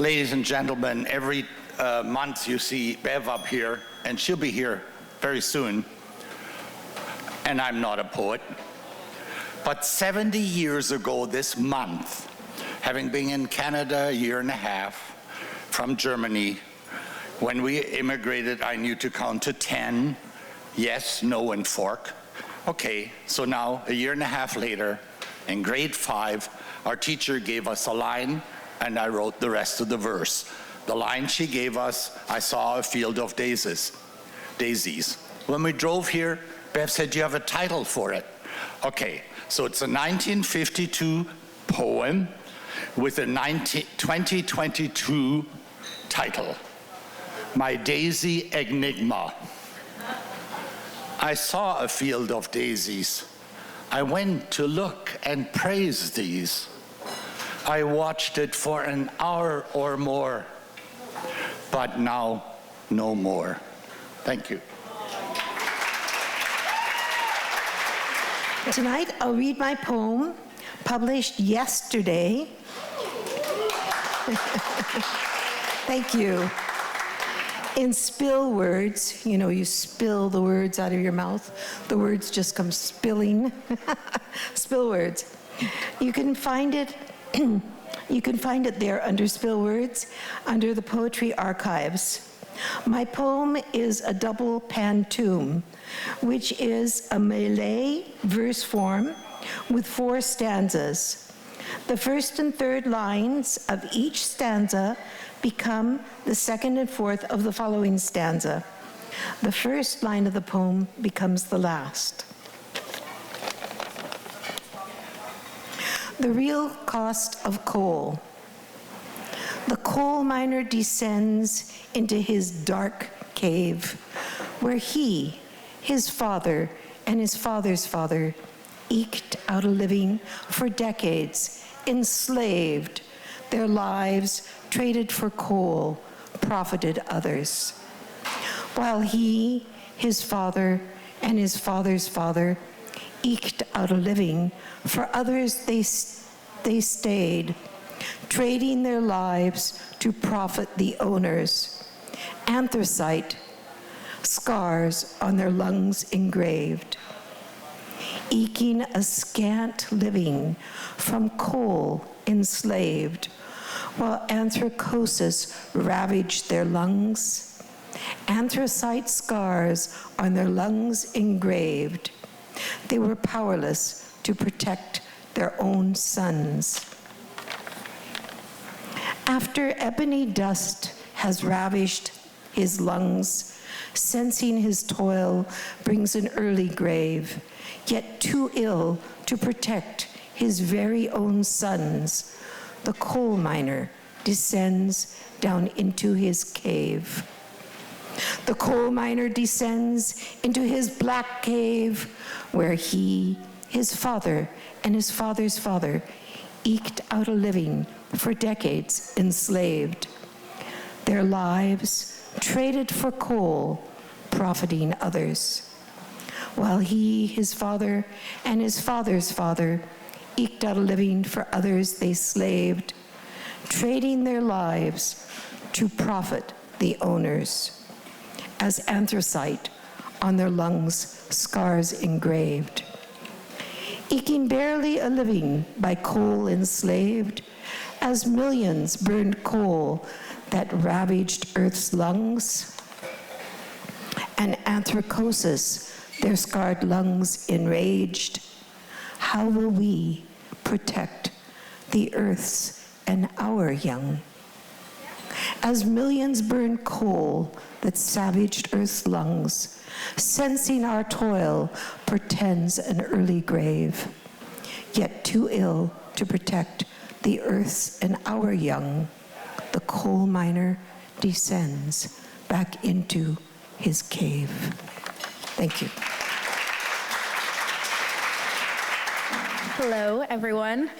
Ladies and gentlemen, every month you see Bev up here, and she'll be here very soon. And I'm not a poet. But 70 years ago this month, having been in Canada a year and a half from Germany, when we immigrated, I knew to count to 10, yes, no, and fork. Okay, so now, a year and a half later, in grade 5, our teacher gave us a line, and I wrote the rest of the verse. The line she gave us, I saw a field of daisies. When we drove here, Bev said, you have a title for it. Okay, so it's a 1952 poem with a 2022 title, My Daisy Enigma. I saw a field of daisies. I went to look and praise these. I watched it for an hour or more, but now no more. Thank you. Tonight, I'll read my poem, published yesterday. Thank you. In spill words, you know, you spill the words out of your mouth. The words just come spilling. Spill words. You can find it there under spill words, under the Poetry Archives. My poem is a double pantoum, which is a Malay verse form with 4 stanzas. The first and third lines of each stanza become the second and fourth of the following stanza. The first line of the poem becomes the last. The real cost of coal. The coal miner descends into his dark cave, where he, his father, and his father's father eked out a living for decades, enslaved, their lives traded for coal, profited others. While he, his father, and his father's father eked out a living, for others they stayed, trading their lives to profit the owners. Anthracite, scars on their lungs engraved. Eking a scant living from coal enslaved, while anthracosis ravaged their lungs. Anthracite scars on their lungs engraved. They were powerless to protect their own sons. After ebony dust has ravished his lungs, sensing his toil brings an early grave, yet too ill to protect his very own sons, the coal miner descends down into his cave. The coal miner descends into his black cave, where he, his father, and his father's father eked out a living for decades enslaved. Their lives traded for coal, profiting others. While he, his father, and his father's father eked out a living for others they slaved, trading their lives to profit the owners. As anthracite on their lungs, scars engraved. Eking barely a living by coal enslaved, as millions burned coal that ravaged Earth's lungs, and anthracosis their scarred lungs enraged. How will we protect the Earth's and our young? As millions burn coal that savaged Earth's lungs, sensing our toil portends an early grave, yet too ill to protect the Earth's and our young, the coal miner descends back into his cave. Thank you. Hello, everyone.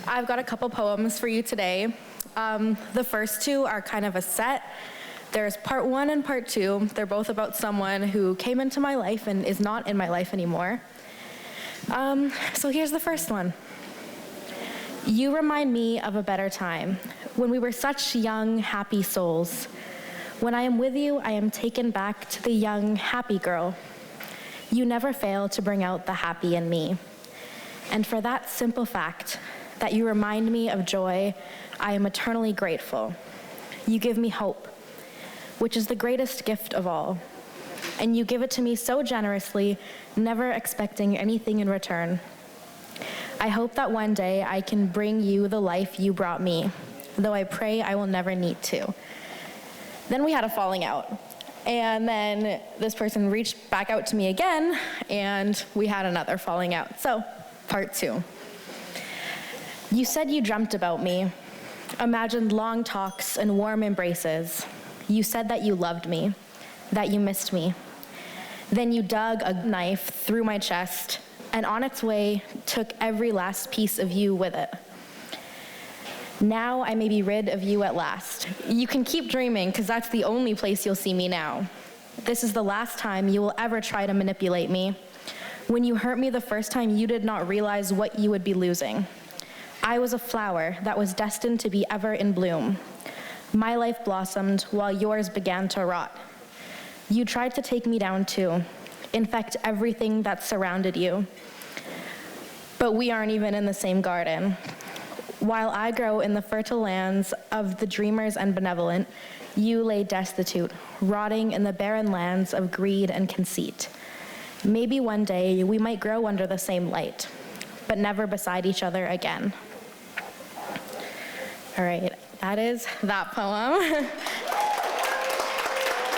I've got a couple poems for you today. The first 2 are kind of a set. There's part 1 and part 2. They're both about someone who came into my life and is not in my life anymore. So here's the first one. You remind me of a better time, when we were such young, happy souls. When I am with you, I am taken back to the young, happy girl. You never fail to bring out the happy in me. And for that simple fact, that you remind me of joy, I am eternally grateful. You give me hope, which is the greatest gift of all. And you give it to me so generously, never expecting anything in return. I hope that one day I can bring you the life you brought me, though I pray I will never need to. Then we had a falling out. And then this person reached back out to me again, and we had another falling out. So, part 2. You said you dreamt about me, imagined long talks and warm embraces. You said that you loved me, that you missed me. Then you dug a knife through my chest, and on its way took every last piece of you with it. Now I may be rid of you at last. You can keep dreaming, because that's the only place you'll see me now. This is the last time you will ever try to manipulate me. When you hurt me the first time, you did not realize what you would be losing. I was a flower that was destined to be ever in bloom. My life blossomed while yours began to rot. You tried to take me down too, infect everything that surrounded you. But we aren't even in the same garden. While I grow in the fertile lands of the dreamers and benevolent, you lay destitute, rotting in the barren lands of greed and conceit. Maybe one day we might grow under the same light, but never beside each other again. All right, that is that poem.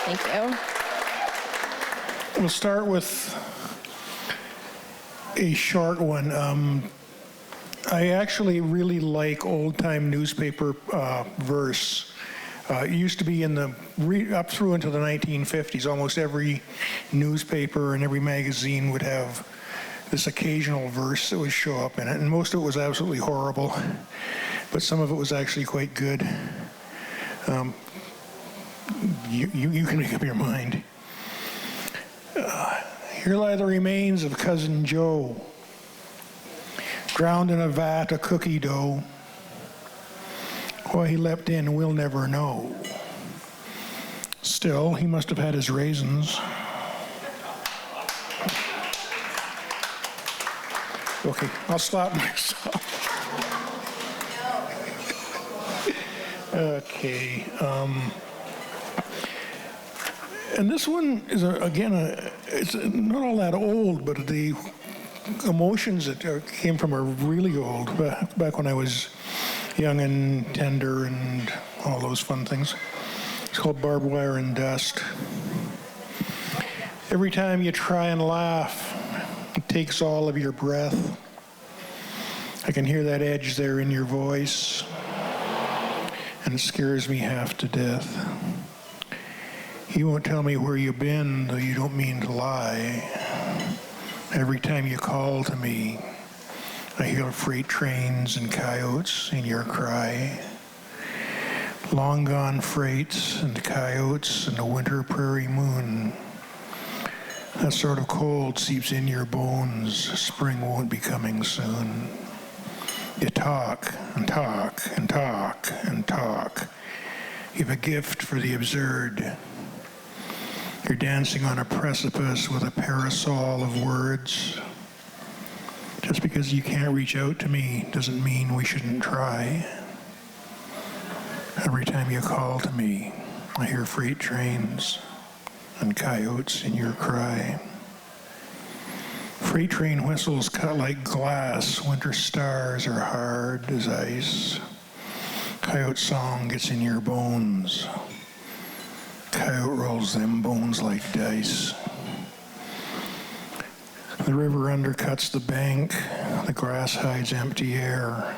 Thank you. We'll start with a short one. I actually really like old-time newspaper verse. It used to be in the up through into the 1950s. Almost every newspaper and every magazine would have this occasional verse that would show up in it, and most of it was absolutely horrible, but some of it was actually quite good. You can make up your mind. Here lie the remains of Cousin Joe, drowned in a vat of cookie dough. Why he leapt in, we'll never know. Still, he must have had his raisins. Okay, I'll stop myself. Okay. And this one is, it's not all that old, but the emotions that came from are really old, back when I was young and tender and all those fun things. It's called Barbed Wire and Dust. Every time you try and laugh, it takes all of your breath. I can hear that edge there in your voice, and it scares me half to death. You won't tell me where you've been, though you don't mean to lie. Every time you call to me, I hear freight trains and coyotes in your cry. Long gone freights and coyotes and a winter prairie moon. That sort of cold seeps in your bones. Spring won't be coming soon. You talk and talk and talk and talk. You've a gift for the absurd. You're dancing on a precipice with a parasol of words. Just because you can't reach out to me doesn't mean we shouldn't try. Every time you call to me, I hear freight trains and coyotes in your cry. Freight train whistles cut like glass. Winter stars are hard as ice. Coyote song gets in your bones. Coyote rolls them bones like dice. The river undercuts the bank. The grass hides empty air.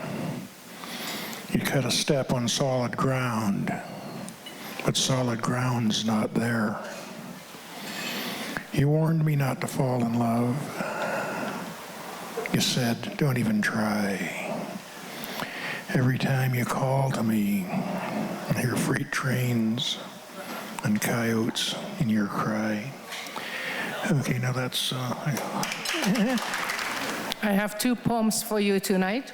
You cut a step on solid ground, but solid ground's not there. You warned me not to fall in love. You said, don't even try. Every time you call to me, I hear freight trains and coyotes in your cry. Okay, now that's... I have two poems for you tonight.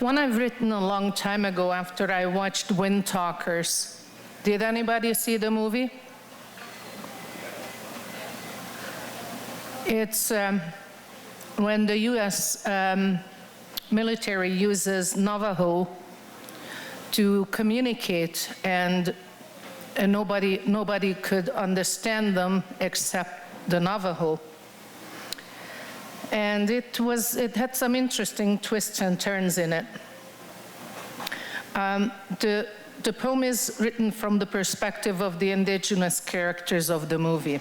One I've written a long time ago after I watched Wind Talkers. Did anybody see the movie? It's when the US military uses Navajo to communicate, and nobody could understand them except the Navajo. And it had some interesting twists and turns in it. The poem is written from the perspective of the indigenous characters of the movie.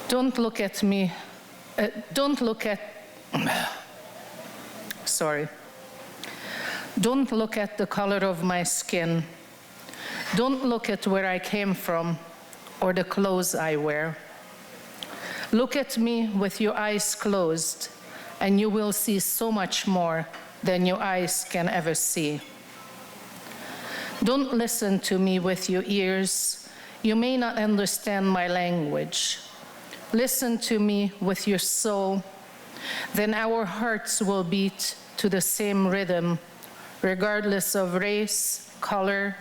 Don't look at me, sorry. Don't look at the color of my skin. Don't look at where I came from or the clothes I wear. Look at me with your eyes closed, and you will see so much more than your eyes can ever see. Don't listen to me with your ears. You may not understand my language. Listen to me with your soul. Then our hearts will beat to the same rhythm, regardless of race, color,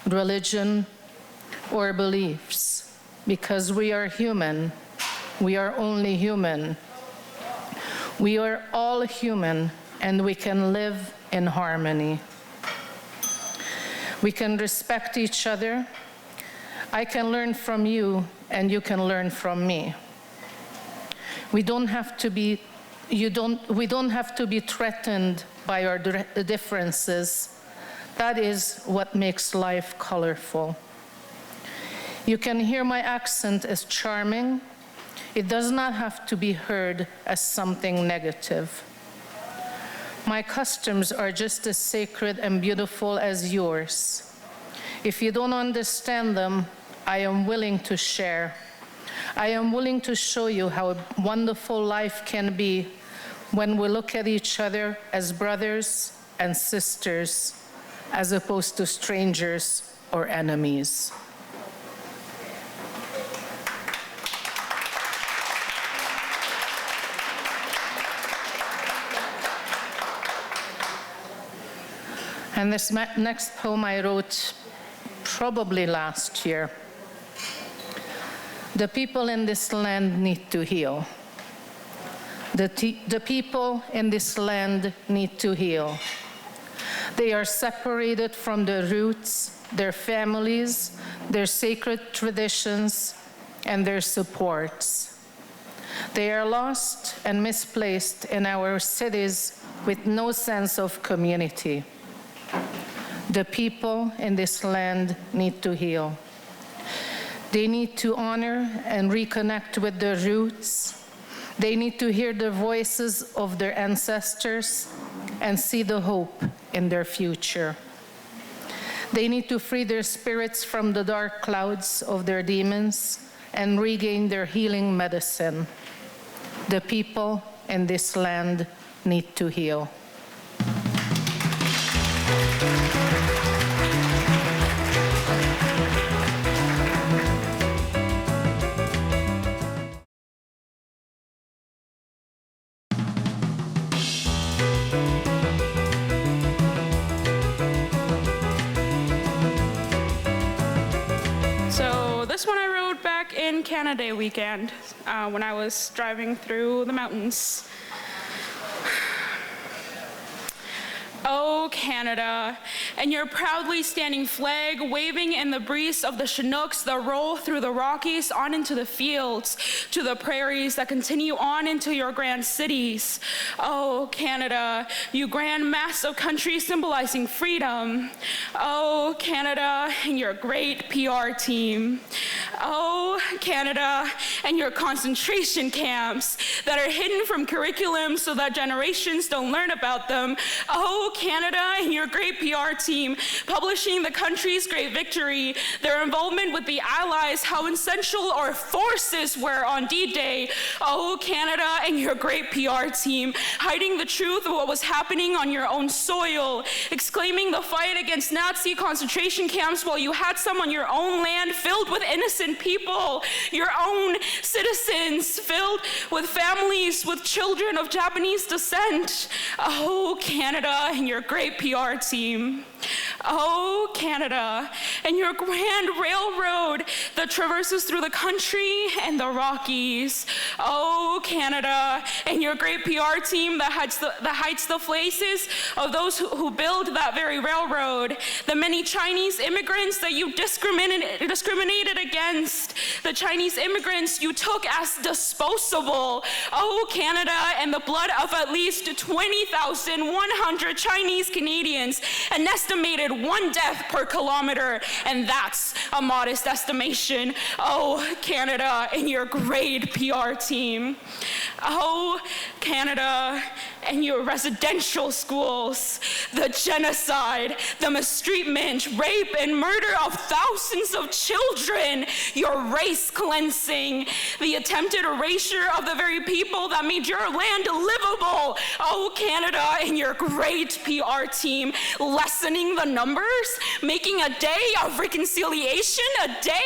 religion, or beliefs, because we are human. We are only human. We are all human, and we can live in harmony. We can respect each other. I can learn from you, and you can learn from me. We don't have to be threatened by our differences. That is what makes life colorful. You can hear my accent as charming. It does not have to be heard as something negative. My customs are just as sacred and beautiful as yours. If you don't understand them, I am willing to share. I am willing to show you how wonderful life can be when we look at each other as brothers and sisters, as opposed to strangers or enemies. And this next poem I wrote probably last year. The people in this land need to heal. The people in this land need to heal. They are separated from their roots, their families, their sacred traditions, and their supports. They are lost and misplaced in our cities with no sense of community. The people in this land need to heal. They need to honor and reconnect with their roots. They need to hear the voices of their ancestors and see the hope in their future. They need to free their spirits from the dark clouds of their demons and regain their healing medicine. The people in this land need to heal. This one I wrote back in Canada weekend when I was driving through the mountains. Oh, Canada, and your proudly standing flag waving in the breeze of the Chinooks that roll through the Rockies on into the fields, to the prairies that continue on into your grand cities. Oh, Canada, you grand mass of country symbolizing freedom. Oh, Canada, and your great PR team. Oh, Canada, and your concentration camps that are hidden from curriculum so that generations don't learn about them. Oh, Canada and your great PR team, publishing the country's great victory, their involvement with the Allies, how essential our forces were on D-Day. Oh, Canada and your great PR team, hiding the truth of what was happening on your own soil, exclaiming the fight against Nazi concentration camps while you had some on your own land filled with innocent innocent people, your own citizens, filled with families with children of Japanese descent. Oh, Canada and your great PR team. Oh, Canada and your grand railroad that traverses through the country and the Rockies. Oh, Canada and your great PR team that hides the faces of those who build that very railroad. The many Chinese immigrants that you discriminated against. The Chinese immigrants you took as disposable. Oh, Canada and the blood of at least 20,100 Chinese Canadians. An estimated 1 death per kilometer, and that's a modest estimation. Oh, Canada and your great PR team. Oh, Canada and your residential schools. The genocide, the mistreatment, rape, and murder of thousands of children. Your race cleansing, the attempted erasure of the very people that made your land livable. Oh, Canada and your great PR team, lessening the numbers, making a day of reconciliation a day,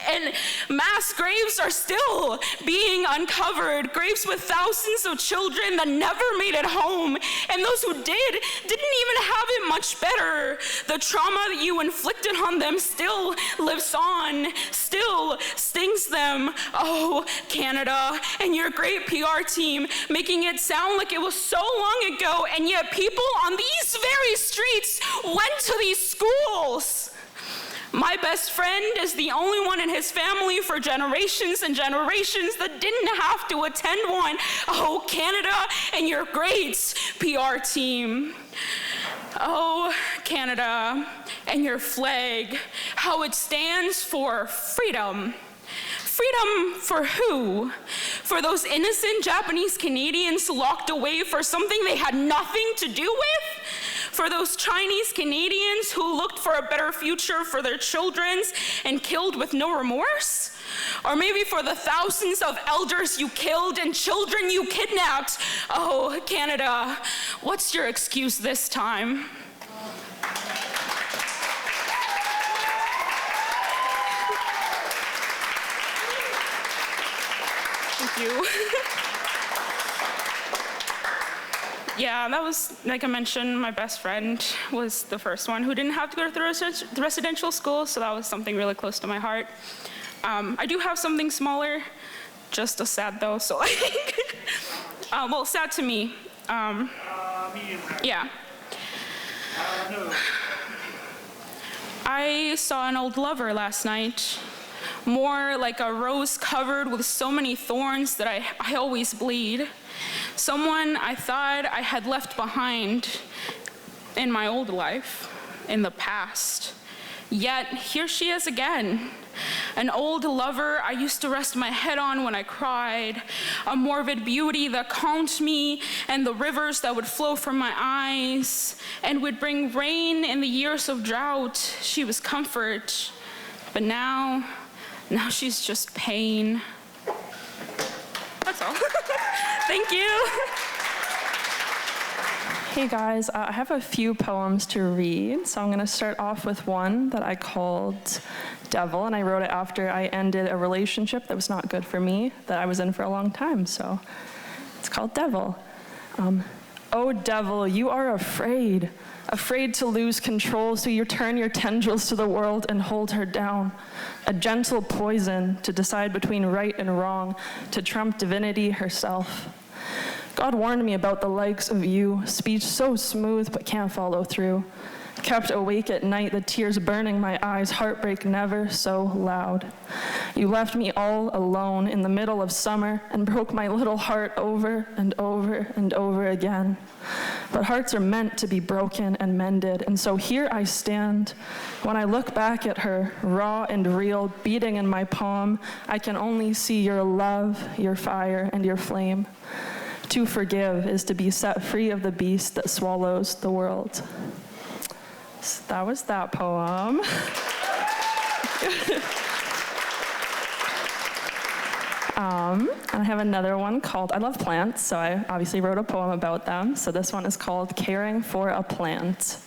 and mass graves are still being uncovered, graves with thousands of children that never made it home, and those who didn't even have it much better. The trauma that you inflicted on them still lives on, still stings them. Oh, Canada and your great PR team, making it sound like it was so long ago, and yet people on these very streets went to these schools. My best friend is the only one in his family for generations and generations that didn't have to attend one. Oh, Canada and your great PR team. Oh, Canada and your flag, how it stands for freedom. Freedom for who? For those innocent Japanese Canadians locked away for something they had nothing to do with? For those Chinese Canadians who looked for a better future for their children and killed with no remorse? Or maybe for the thousands of elders you killed and children you kidnapped? Oh, Canada, what's your excuse this time? Thank you. Yeah, that was, like I mentioned, my best friend was the first one who didn't have to go to the residential school, so that was something really close to my heart. I do have something smaller, just as sad though, so like, well, sad to me. Yeah. I saw an old lover last night, more like a rose covered with so many thorns that I always bleed. Someone I thought I had left behind in my old life, in the past. Yet here she is again, an old lover I used to rest my head on when I cried, a morbid beauty that calmed me, and the rivers that would flow from my eyes and would bring rain in the years of drought. She was comfort, but now she's just pain. That's all. Thank you. Hey guys, I have a few poems to read, so I'm going to start off with one that I called Devil, and I wrote it after I ended a relationship that was not good for me, that I was in for a long time, so it's called Devil. Oh devil, you are afraid to lose control, so you turn your tendrils to the world and hold her down. A gentle poison to decide between right and wrong, to trump divinity herself. God warned me about the likes of you, speech so smooth but can't follow through. Kept awake at night, the tears burning my eyes, heartbreak never so loud. You left me all alone in the middle of summer and broke my little heart over and over and over again. But hearts are meant to be broken and mended, and so here I stand. When I look back at her, raw and real, beating in my palm, I can only see your love, your fire, and your flame. To forgive is to be set free of the beast that swallows the world. So that was that poem. And I have another one called, I love plants, so I obviously wrote a poem about them. So this one is called Caring for a Plant.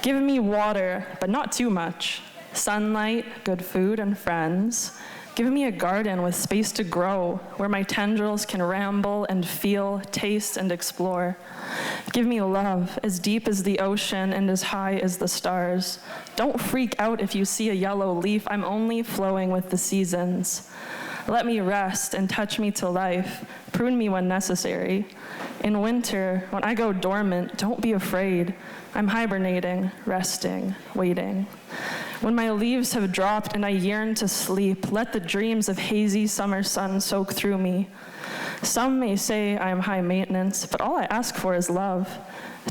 Give me water, but not too much. sunlight, good food, and friends. Give me a garden with space to grow, where my tendrils can ramble and feel, taste, and explore. Give me love, as deep as the ocean and as high as the stars. Don't freak out if you see a yellow leaf. I'm only flowing with the seasons. Let me rest and touch me to life. Prune me when necessary. In winter, when I go dormant, don't be afraid. I'm hibernating, resting, waiting. When my leaves have dropped and I yearn to sleep, let the dreams of hazy summer sun soak through me. Some may say I am high maintenance, but all I ask for is love.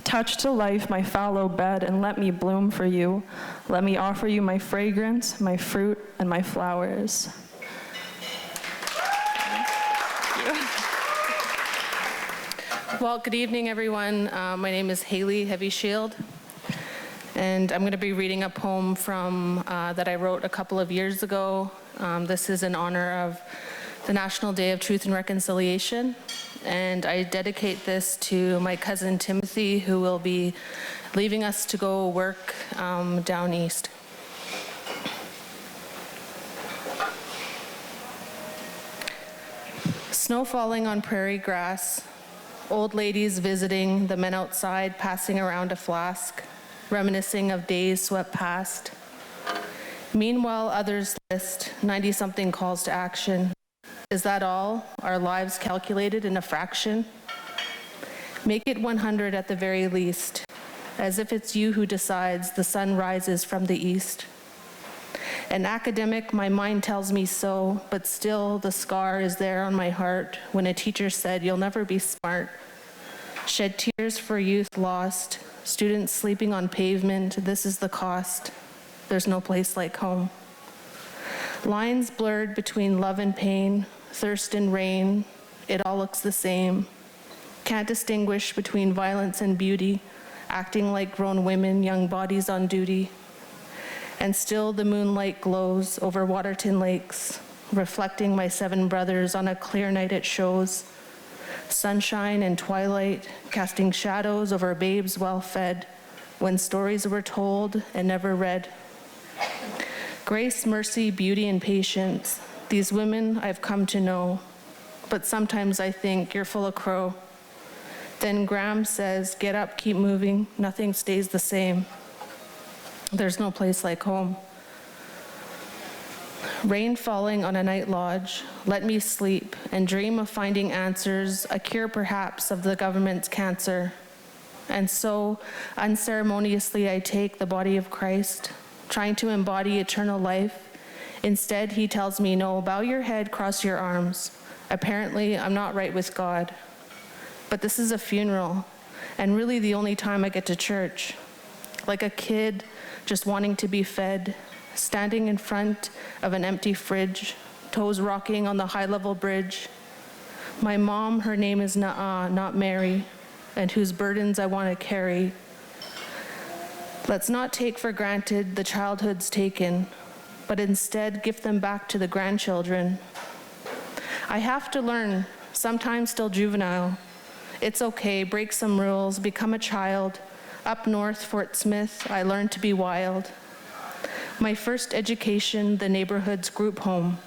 Touch to life my fallow bed and let me bloom for you. Let me offer you my fragrance, my fruit, and my flowers. Well, good evening, everyone. My name is Haley Heavy Shield, and I'm going to be reading a poem from that I wrote a couple of years ago. This is in honor of the National Day of Truth and Reconciliation, and I dedicate this to my cousin Timothy, who will be leaving us to go work down east. Snow falling on prairie grass, old ladies visiting, the men outside passing around a flask, reminiscing of days swept past. Meanwhile, others list 90-something calls to action. Is that all? Our lives calculated in a fraction? Make it 100 at the very least, as if it's you who decides the sun rises from the east. An academic, my mind tells me so, but still the scar is there on my heart when a teacher said, "You'll never be smart." Shed tears for youth lost, students sleeping on pavement, this is the cost. There's no place like home. Lines blurred between love and pain, thirst and rain, it all looks the same. Can't distinguish between violence and beauty, acting like grown women, young bodies on duty. And still the moonlight glows over Waterton Lakes, reflecting my 7 brothers on a clear night it shows. Sunshine and twilight, casting shadows over babes well fed, when stories were told and never read. Grace, mercy, beauty, and patience, these women I've come to know, but sometimes I think you're full of crow. Then Graham says, get up, keep moving, nothing stays the same. There's no place like home. Rain falling on a night lodge, let me sleep and dream of finding answers, a cure perhaps of the government's cancer. And so, unceremoniously I take the body of Christ, trying to embody eternal life. Instead, he tells me, no, bow your head, cross your arms. Apparently, I'm not right with God. But this is a funeral, and really the only time I get to church. Like a kid just wanting to be fed, standing in front of an empty fridge, toes rocking on the high-level bridge. My mom, her name is Na'a, not Mary, and whose burdens I want to carry. Let's not take for granted the childhoods taken, but instead give them back to the grandchildren. I have to learn, sometimes still juvenile. It's okay, break some rules, become a child. Up north, Fort Smith, I learned to be wild. My first education, the neighborhood's group home.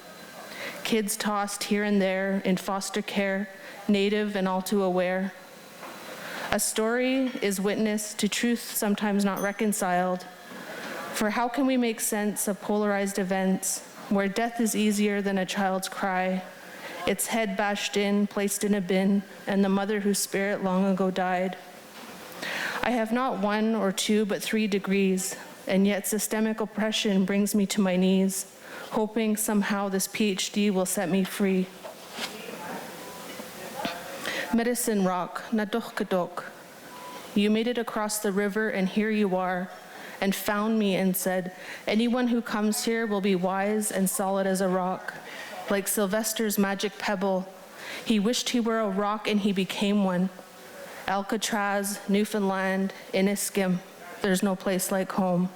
Kids tossed here and there in foster care, native and all too aware. A story is witness to truth sometimes not reconciled. For how can we make sense of polarized events where death is easier than a child's cry, its head bashed in, placed in a bin, and the mother whose spirit long ago died? I have not 1 or 2, but 3 degrees, and yet systemic oppression brings me to my knees, hoping somehow this PhD will set me free. Medicine Rock, Nadok Kadok. You made it across the river, and here you are, and found me and said, anyone who comes here will be wise and solid as a rock. Like Sylvester's magic pebble, he wished he were a rock and he became one. Alcatraz, Newfoundland, Iniskim, there's no place like home.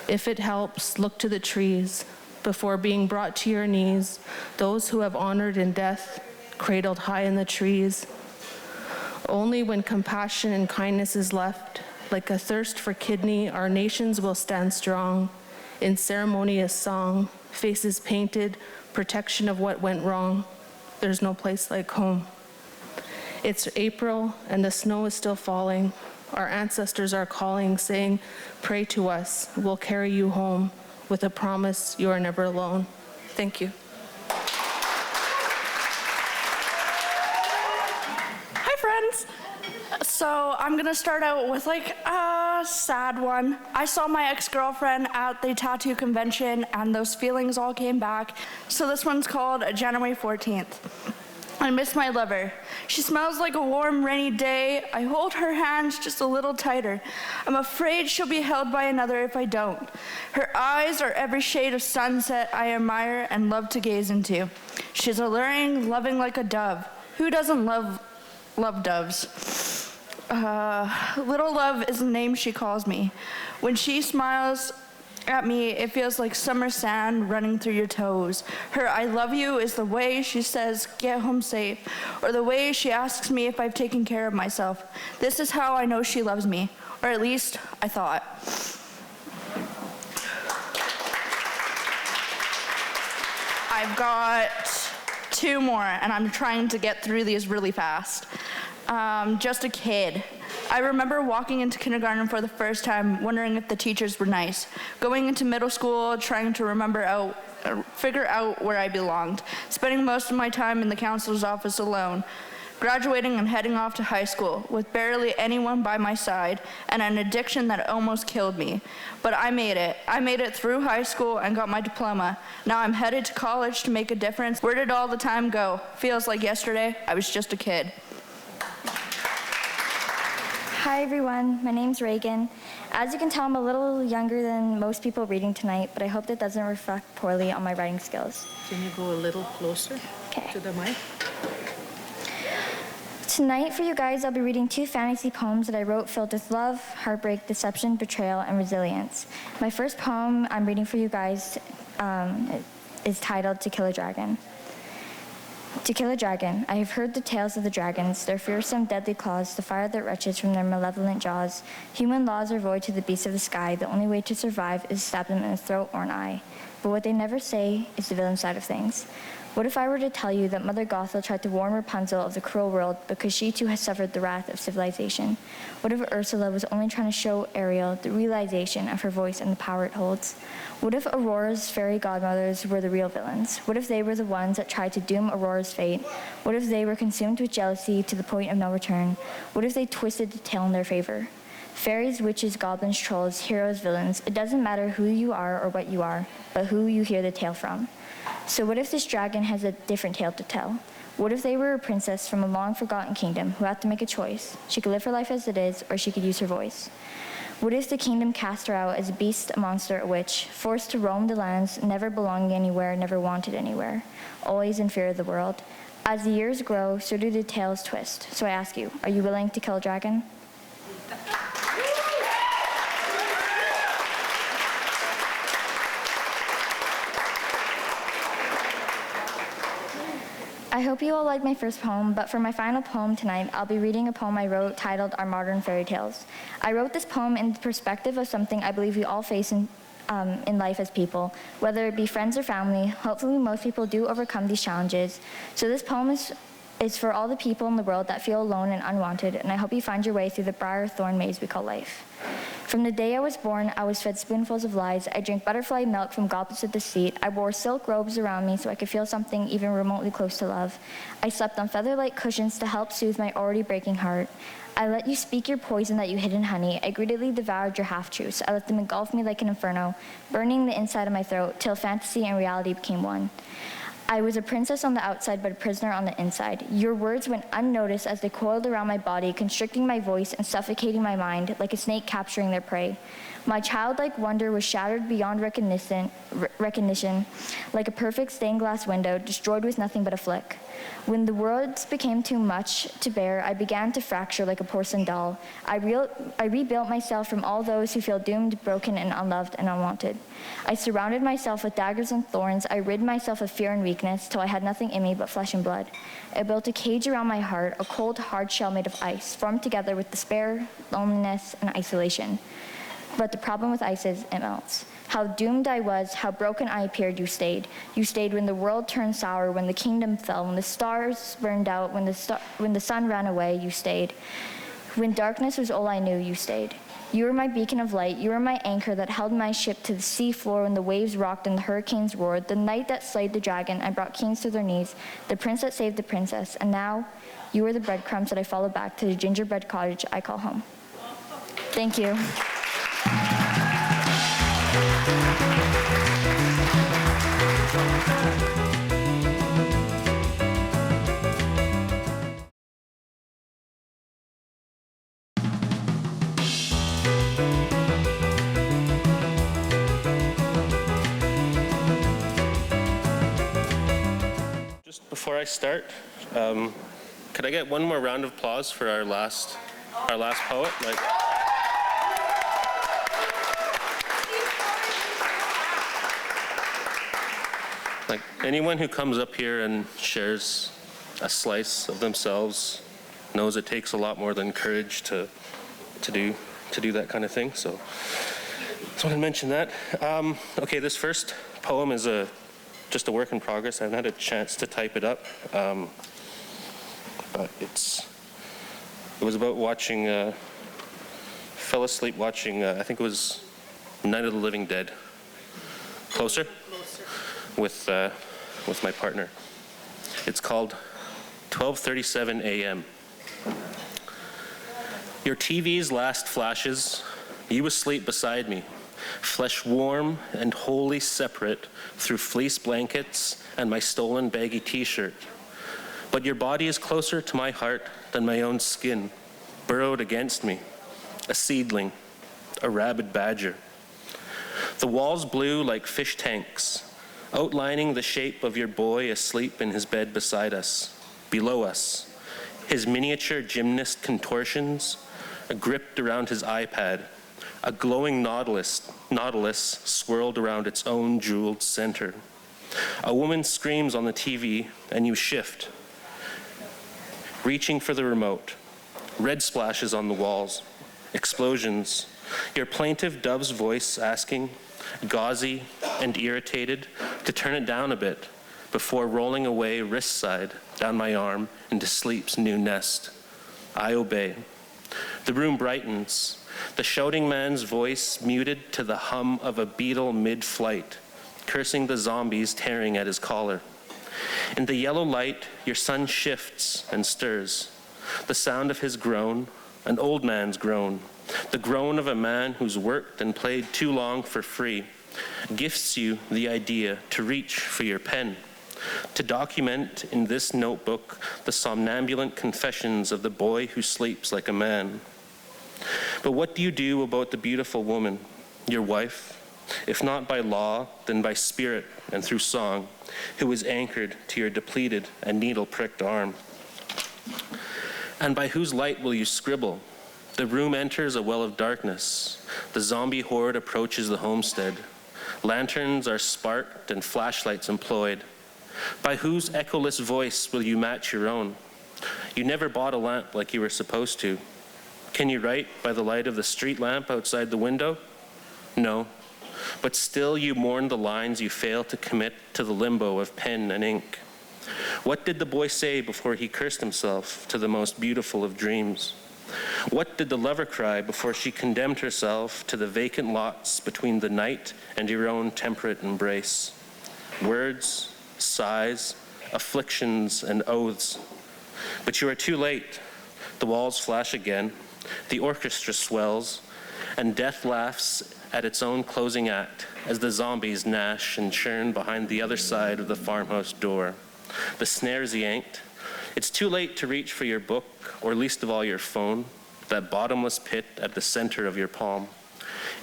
If it helps, look to the trees. Before being brought to your knees, those who have honored in death, cradled high in the trees. Only when compassion and kindness is left, like a thirst for kidney, our nations will stand strong. in ceremonious song, faces painted, protection of what went wrong. There's no place like home. It's April and the snow is still falling. Our ancestors are calling, saying, pray to us, we'll carry you home, with a promise you are never alone. Thank you. Hi, friends. So I'm gonna start out with like a sad one. I saw my ex-girlfriend at the tattoo convention and those feelings all came back. So this one's called January 14th. I miss my lover. She smells like a warm, rainy day. I hold her hands just a little tighter. I'm afraid she'll be held by another if I don't. Her eyes are every shade of sunset I admire and love to gaze into. She's alluring, loving like a dove. Who doesn't love doves? Little Love is the name she calls me. When she smiles at me, it feels like summer sand running through your toes. Her I love you is the way she says, get home safe, or the way she asks me if I've taken care of myself. This is how I know she loves me, or at least I thought. I've got 2 more, and I'm trying to get through these really fast. Just a kid. I remember walking into kindergarten for the first time, wondering if the teachers were nice. Going into middle school, trying to figure out where I belonged. Spending most of my time in the counselor's office alone. Graduating and heading off to high school with barely anyone by my side and an addiction that almost killed me. But I made it. I made it through high school and got my diploma. Now I'm headed to college to make a difference. Where did all the time go? Feels like yesterday I was just a kid. Hi everyone, my name's Reagan. As you can tell, I'm a little younger than most people reading tonight, but I hope that doesn't reflect poorly on my writing skills. Can you go a little closer to the mic? Tonight for you guys, I'll be reading 2 fantasy poems that I wrote filled with love, heartbreak, deception, betrayal, and resilience. My first poem I'm reading for you guys is titled To Kill a Dragon. To kill a dragon, I have heard the tales of the dragons, their fearsome, deadly claws, the fire that retches from their malevolent jaws. Human laws are void to the beasts of the sky. The only way to survive is to stab them in the throat or an eye. But what they never say is the villain side of things. What if I were to tell you that Mother Gothel tried to warn Rapunzel of the cruel world because she too has suffered the wrath of civilization? What if Ursula was only trying to show Ariel the realization of her voice and the power it holds? What if Aurora's fairy godmothers were the real villains? What if they were the ones that tried to doom Aurora's fate? What if they were consumed with jealousy to the point of no return? What if they twisted the tale in their favor? Fairies, witches, goblins, trolls, heroes, villains, it doesn't matter who you are or what you are, but who you hear the tale from. So what if this dragon has a different tale to tell? What if they were a princess from a long-forgotten kingdom who had to make a choice? She could live her life as it is, or she could use her voice. What if the kingdom cast her out as a beast, a monster, a witch, forced to roam the lands, never belonging anywhere, never wanted anywhere, always in fear of the world? As the years grow, so do the tales twist. So I ask you, are you willing to kill a dragon? I hope you all liked my first poem, but for my final poem tonight, I'll be reading a poem I wrote titled Our Modern Fairy Tales. I wrote this poem in the perspective of something I believe we all face in life as people, whether it be friends or family. Hopefully most people do overcome these challenges. So this poem is for all the people in the world that feel alone and unwanted, and I hope you find your way through the briar thorn maze we call life. From the day I was born, I was fed spoonfuls of lies. I drank butterfly milk from goblets of deceit. I wore silk robes around me so I could feel something even remotely close to love. I slept on feather-like cushions to help soothe my already breaking heart. I let you speak your poison that you hid in honey. I greedily devoured your half-truths. I let them engulf me like an inferno, burning the inside of my throat till fantasy and reality became one. I was a princess on the outside, but a prisoner on the inside. Your words went unnoticed as they coiled around my body, constricting my voice and suffocating my mind, like a snake capturing their prey. My childlike wonder was shattered beyond recognition, like a perfect stained glass window, destroyed with nothing but a flick. When the words became too much to bear, I began to fracture like a porcelain doll. I rebuilt myself from all those who feel doomed, broken, and unloved and unwanted. I surrounded myself with daggers and thorns. I rid myself of fear and weakness till I had nothing in me but flesh and blood. I built a cage around my heart, a cold, hard shell made of ice, formed together with despair, loneliness, and isolation. But the problem with ice is it melts. How doomed I was, how broken I appeared, you stayed. You stayed when the world turned sour, when the kingdom fell, when the stars burned out, when the sun ran away, you stayed. When darkness was all I knew, you stayed. You were my beacon of light. You were my anchor that held my ship to the sea floor when the waves rocked and the hurricanes roared. The night that slayed the dragon and brought kings to their knees. The prince that saved the princess. And now, you are the breadcrumbs that I follow back to the gingerbread cottage I call home. Thank you. Just before I start, could I get one more round of applause for our last poet? Like anyone who comes up here and shares a slice of themselves knows it takes a lot more than courage to do that kind of thing. So just want to mention that. Okay, this first poem is just a work in progress. I haven't had a chance to type it up, but it was about watching. Fell asleep watching. I think it was Night of the Living Dead. Closer. With my partner. It's called 12:37 a.m. Your TV's last flashes, you asleep beside me, flesh warm and wholly separate through fleece blankets and my stolen baggy t-shirt. But your body is closer to my heart than my own skin, burrowed against me, a seedling, a rabid badger. The walls blue like fish tanks, outlining the shape of your boy asleep in his bed beside us, below us, his miniature gymnast contortions gripped around his iPad, a glowing nautilus swirled around its own jeweled center. A woman screams on the TV and you shift, reaching for the remote. Red splashes on the walls, explosions, your plaintive dove's voice asking, gauzy and irritated, to turn it down a bit before rolling away wrist side down my arm into sleep's new nest. I obey. The room brightens, the shouting man's voice muted to the hum of a beetle mid-flight, cursing the zombies tearing at his collar. In the yellow light, your son shifts and stirs. The sound of his groan, an old man's groan, the groan of a man who's worked and played too long for free, gifts you the idea to reach for your pen, to document in this notebook the somnambulant confessions of the boy who sleeps like a man. But what do you do about the beautiful woman, your wife, if not by law, then by spirit and through song, who is anchored to your depleted and needle-pricked arm? And by whose light will you scribble? The room enters a well of darkness. The zombie horde approaches the homestead. Lanterns are sparked and flashlights employed. By whose echoless voice will you match your own? You never bought a lamp like you were supposed to. Can you write by the light of the street lamp outside the window? No. But still you mourn the lines you fail to commit to the limbo of pen and ink. What did the boy say before he cursed himself to the most beautiful of dreams? What did the lover cry before she condemned herself to the vacant lots between the night and your own temperate embrace? Words, sighs, afflictions, and oaths. But you are too late. The walls flash again, the orchestra swells, and death laughs at its own closing act as the zombies gnash and churn behind the other side of the farmhouse door. The snare's yanked. It's too late to reach for your book, or least of all your phone, that bottomless pit at the center of your palm.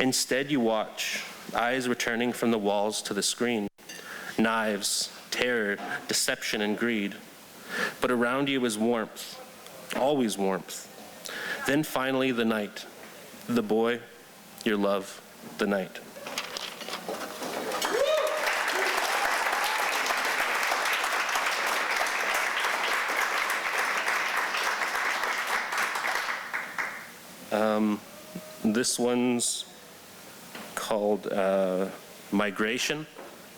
Instead, you watch, eyes returning from the walls to the screen. Knives, terror, deception, and greed. But around you is warmth, always warmth. Then finally the night, the boy, your love, the night. This one's called Migration.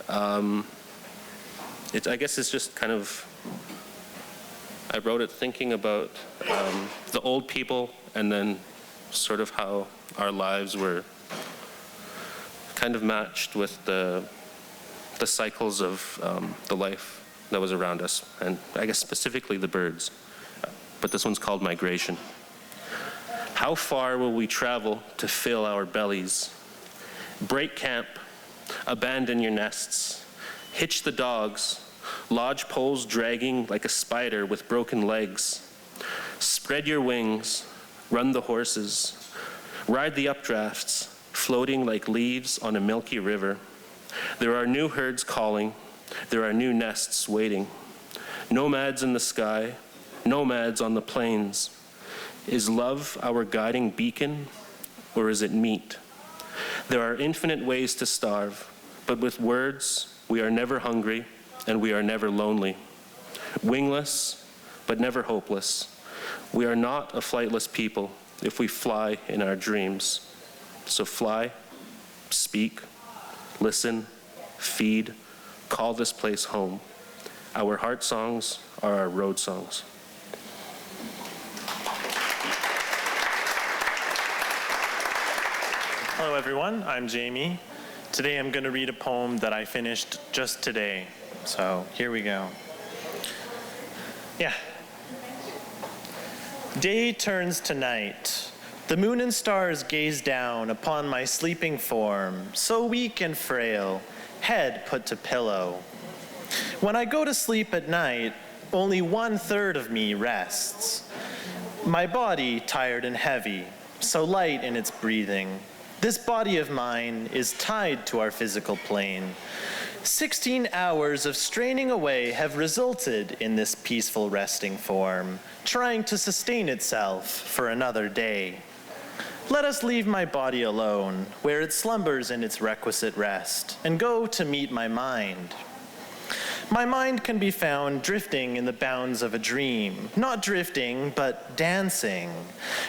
I guess it's just kind of, I wrote it thinking about the old people and then sort of how our lives were kind of matched with the cycles of the life that was around us, and I guess specifically the birds. But this one's called Migration. How far will we travel to fill our bellies? Break camp, abandon your nests, hitch the dogs, lodge poles dragging like a spider with broken legs. Spread your wings, run the horses, ride the updrafts, floating like leaves on a milky river. There are new herds calling, there are new nests waiting. Nomads in the sky, nomads on the plains. Is love our guiding beacon, or is it meat? There are infinite ways to starve, but with words, we are never hungry and we are never lonely. Wingless, but never hopeless. We are not a flightless people if we fly in our dreams. So fly, speak, listen, feed, call this place home. Our heart songs are our road songs. Hello everyone, I'm Jamie. Today I'm going to read a poem that I finished just today. So here we go. Yeah. Day turns to night. The moon and stars gaze down upon my sleeping form, so weak and frail, head put to pillow. When I go to sleep at night, only 1/3 of me rests. My body tired and heavy, so light in its breathing. This body of mine is tied to our physical plane. 16 hours of straining away have resulted in this peaceful resting form, trying to sustain itself for another day. Let us leave my body alone, where it slumbers in its requisite rest, and go to meet my mind. My mind can be found drifting in the bounds of a dream, not drifting, but dancing.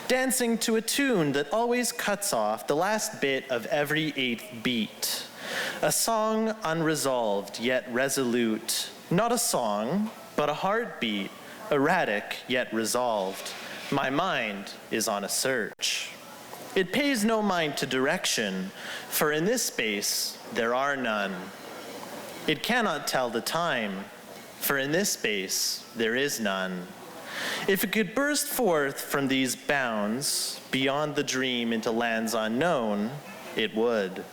Dancing to a tune that always cuts off the last bit of every 8th beat. A song unresolved yet resolute. Not a song, but a heartbeat, erratic yet resolved. My mind is on a search. It pays no mind to direction, for in this space there are none. It cannot tell the time, for in this space there is none. If it could burst forth from these bounds, beyond the dream into lands unknown, it would.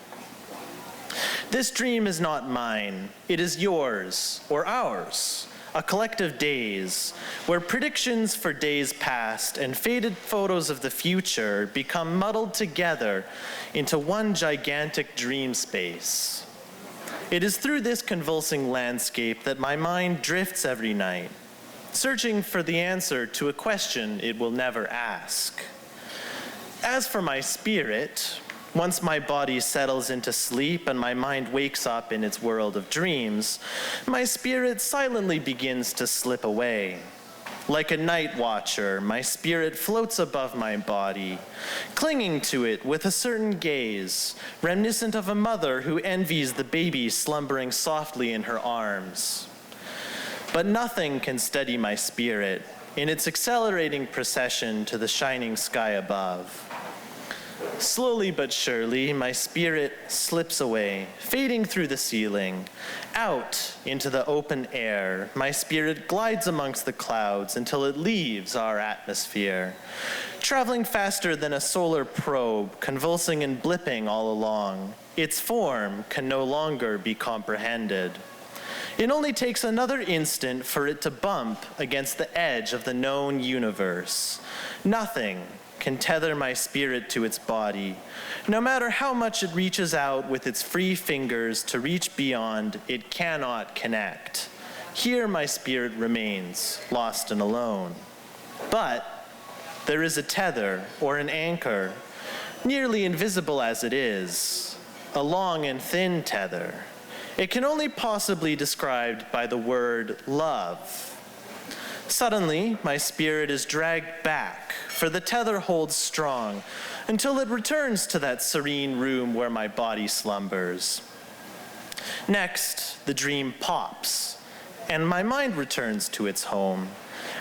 This dream is not mine, it is yours, or ours, a collective daze, where predictions for days past and faded photos of the future become muddled together into one gigantic dream space. It is through this convulsing landscape that my mind drifts every night, searching for the answer to a question it will never ask. As for my spirit, once my body settles into sleep and my mind wakes up in its world of dreams, my spirit silently begins to slip away. Like a night watcher, my spirit floats above my body, clinging to it with a certain gaze, reminiscent of a mother who envies the baby slumbering softly in her arms. But nothing can steady my spirit in its accelerating procession to the shining sky above. Slowly but surely, my spirit slips away, fading through the ceiling. Out into the open air, my spirit glides amongst the clouds until it leaves our atmosphere, traveling faster than a solar probe, convulsing and blipping all along. Its form can no longer be comprehended. It only takes another instant for it to bump against the edge of the known universe. Nothing can tether my spirit to its body. No matter how much it reaches out with its free fingers to reach beyond, it cannot connect. Here my spirit remains, lost and alone. But there is a tether or an anchor, nearly invisible as it is, a long and thin tether. It can only possibly be described by the word love. Suddenly, my spirit is dragged back, for the tether holds strong, until it returns to that serene room where my body slumbers. Next, the dream pops, and my mind returns to its home.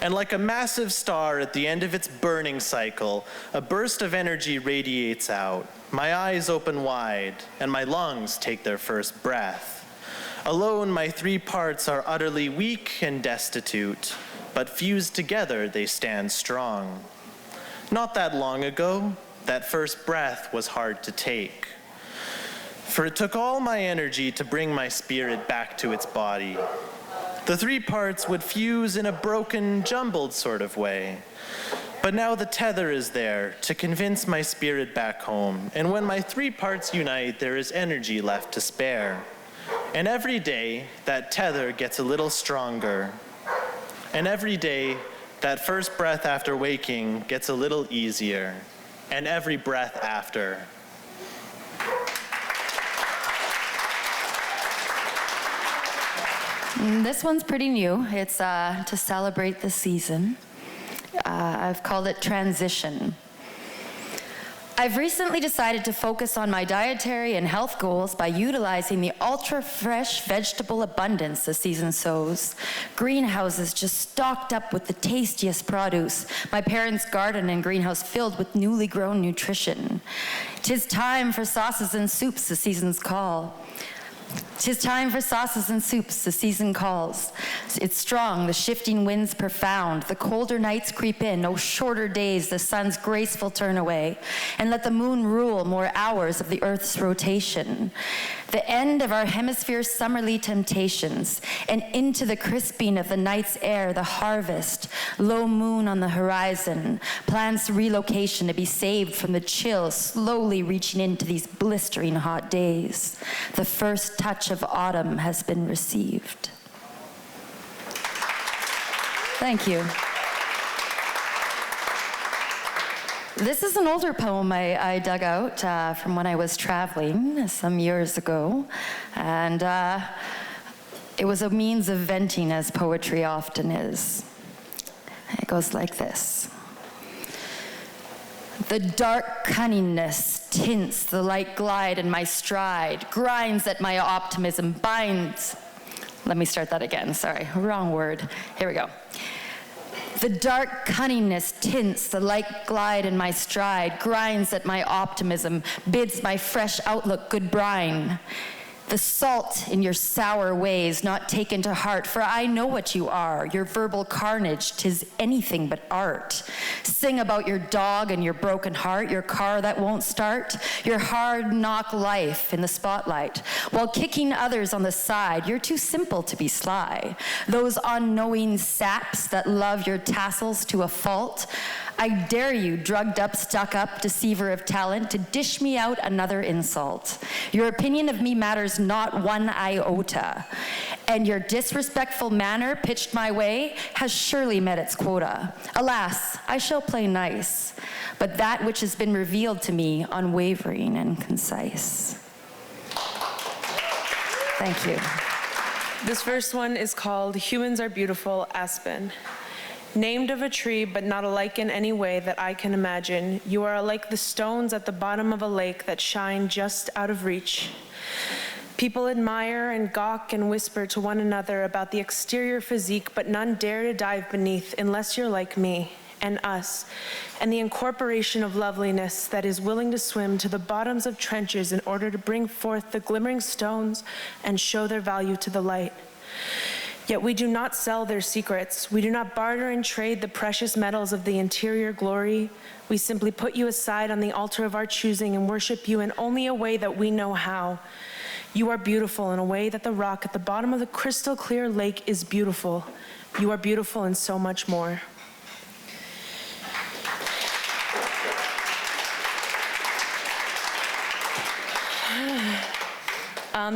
And like a massive star at the end of its burning cycle, a burst of energy radiates out. My eyes open wide, and my lungs take their first breath. Alone, my three parts are utterly weak and destitute, but fused together, they stand strong. Not that long ago, that first breath was hard to take, for it took all my energy to bring my spirit back to its body. The three parts would fuse in a broken, jumbled sort of way. But now the tether is there to convince my spirit back home, and when my three parts unite, there is energy left to spare. And every day, that tether gets a little stronger. And every day, that first breath after waking gets a little easier. And every breath after. This one's pretty new. It's to celebrate the season. I've called it Transition. I've recently decided to focus on my dietary and health goals by utilizing the ultra-fresh vegetable abundance the season sows. Greenhouses just stocked up with the tastiest produce. My parents' garden and greenhouse filled with newly grown nutrition. 'Tis time for sauces and soups, the season's call. 'Tis time for sauces and soups, the season calls. It's strong, the shifting winds profound, the colder nights creep in, oh shorter days, the sun's graceful turn away, and let the moon rule more hours of the earth's rotation. The end of our hemisphere's summerly temptations, and into the crisping of the night's air, the harvest, low moon on the horizon, plans relocation to be saved from the chill, slowly reaching into these blistering hot days. The first touch of autumn has been received. Thank you. This is an older poem I dug out from when I was traveling some years ago, and it was a means of venting, as poetry often is. It goes like this. The dark cunningness tints the light glide in my stride, grinds at my optimism, binds. Let me start that again, sorry, wrong word. Here we go. The dark cunningness tints the light glide in my stride, grinds at my optimism, bids my fresh outlook good brine. The salt in your sour ways not taken to heart, for I know what you are, your verbal carnage, 'tis anything but art. Sing about your dog and your broken heart, your car that won't start, your hard knock life in the spotlight, while kicking others on the side. You're too simple to be sly. Those unknowing saps that love your tassels to a fault, I dare you, drugged up, stuck up, deceiver of talent, to dish me out another insult. Your opinion of me matters not one iota, and your disrespectful manner pitched my way has surely met its quota. Alas, I shall play nice, but that which has been revealed to me unwavering and concise. Thank you. This first one is called Humans Are Beautiful, Aspen. Named of a tree, but not alike in any way that I can imagine, you are like the stones at the bottom of a lake that shine just out of reach. People admire and gawk and whisper to one another about the exterior physique, but none dare to dive beneath unless you're like me and us, and the incorporation of loveliness that is willing to swim to the bottoms of trenches in order to bring forth the glimmering stones and show their value to the light. Yet we do not sell their secrets. We do not barter and trade the precious metals of the interior glory. We simply put you aside on the altar of our choosing and worship you in only a way that we know how. You are beautiful in a way that the rock at the bottom of the crystal clear lake is beautiful. You are beautiful and so much more.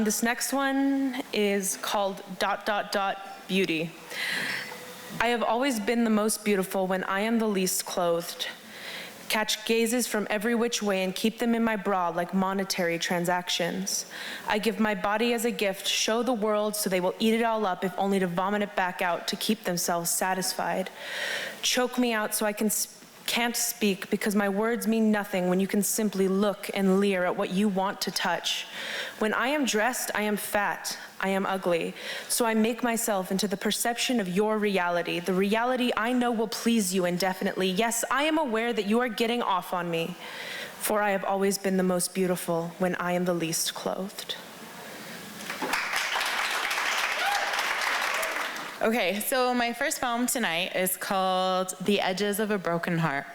This next one is called ... Beauty. I have always been the most beautiful when I am the least clothed. catch gazes from every which way and keep them in my bra like monetary transactions. I give my body as a gift, show the world so they will eat it all up if only to vomit it back out to keep themselves satisfied. Choke me out so I can't speak because my words mean nothing when you can simply look and leer at what you want to touch. When I am dressed, I am fat, I am ugly, so I make myself into the perception of your reality, the reality I know will please you indefinitely. Yes, I am aware that you are getting off on me, for I have always been the most beautiful when I am the least clothed. Okay, so my first poem tonight is called The Edges of a Broken Heart.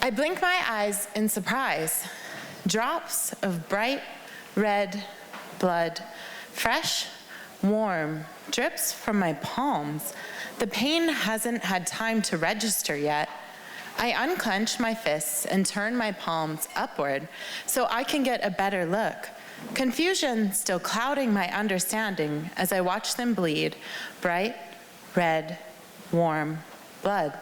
I blink my eyes in surprise. Drops of bright red blood, fresh, warm, drips from my palms. The pain hasn't had time to register yet. I unclench my fists and turn my palms upward so I can get a better look. Confusion still clouding my understanding as I watch them bleed, bright, red, warm blood.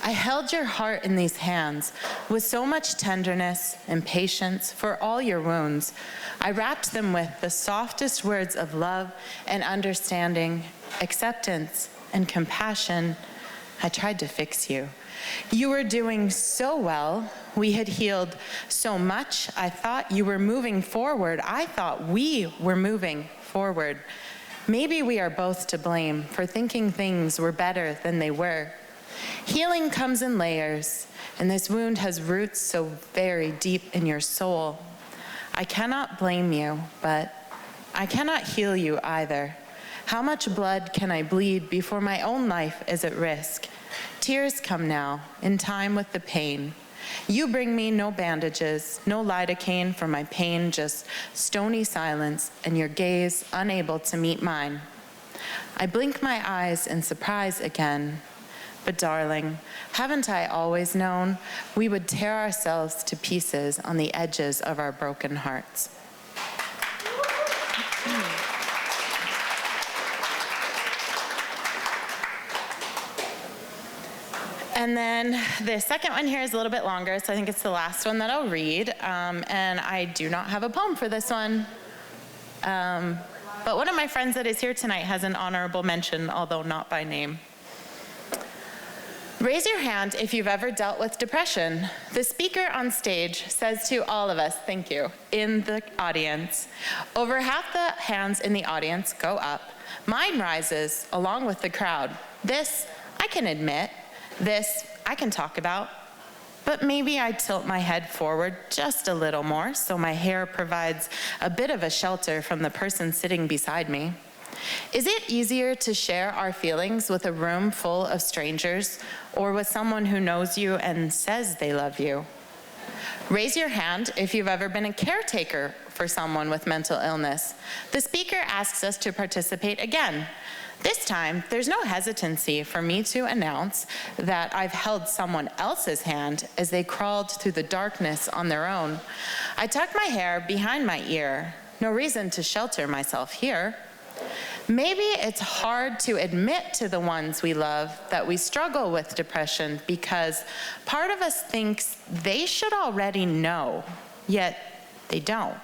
I held your heart in these hands with so much tenderness and patience for all your wounds. I wrapped them with the softest words of love and understanding, acceptance and compassion. I tried to fix you. You were doing so well. We had healed so much. I thought you were moving forward. I thought we were moving forward. Maybe we are both to blame for thinking things were better than they were. Healing comes in layers, and this wound has roots so very deep in your soul. I cannot blame you, but I cannot heal you either. How much blood can I bleed before my own life is at risk? Tears come now, in time with the pain. You bring me no bandages, no lidocaine for my pain, just stony silence and your gaze unable to meet mine. I blink my eyes in surprise again. But darling, haven't I always known we would tear ourselves to pieces on the edges of our broken hearts? And then the second one here is a little bit longer, so I think it's the last one that I'll read. And I do not have a poem for this one. But one of my friends that is here tonight has an honorable mention, although not by name. Raise your hand if you've ever dealt with depression. The speaker on stage says to all of us, thank you, in the audience. Over half the hands in the audience go up. Mine rises along with the crowd. This I can admit. This I can talk about. But maybe I tilt my head forward just a little more so my hair provides a bit of a shelter from the person sitting beside me. Is it easier to share our feelings with a room full of strangers or with someone who knows you and says they love you? Raise your hand if you've ever been a caretaker for someone with mental illness. The speaker asks us to participate again. This time, there's no hesitancy for me to announce that I've held someone else's hand as they crawled through the darkness on their own. I tucked my hair behind my ear. No reason to shelter myself here. Maybe it's hard to admit to the ones we love that we struggle with depression because part of us thinks they should already know, yet they don't.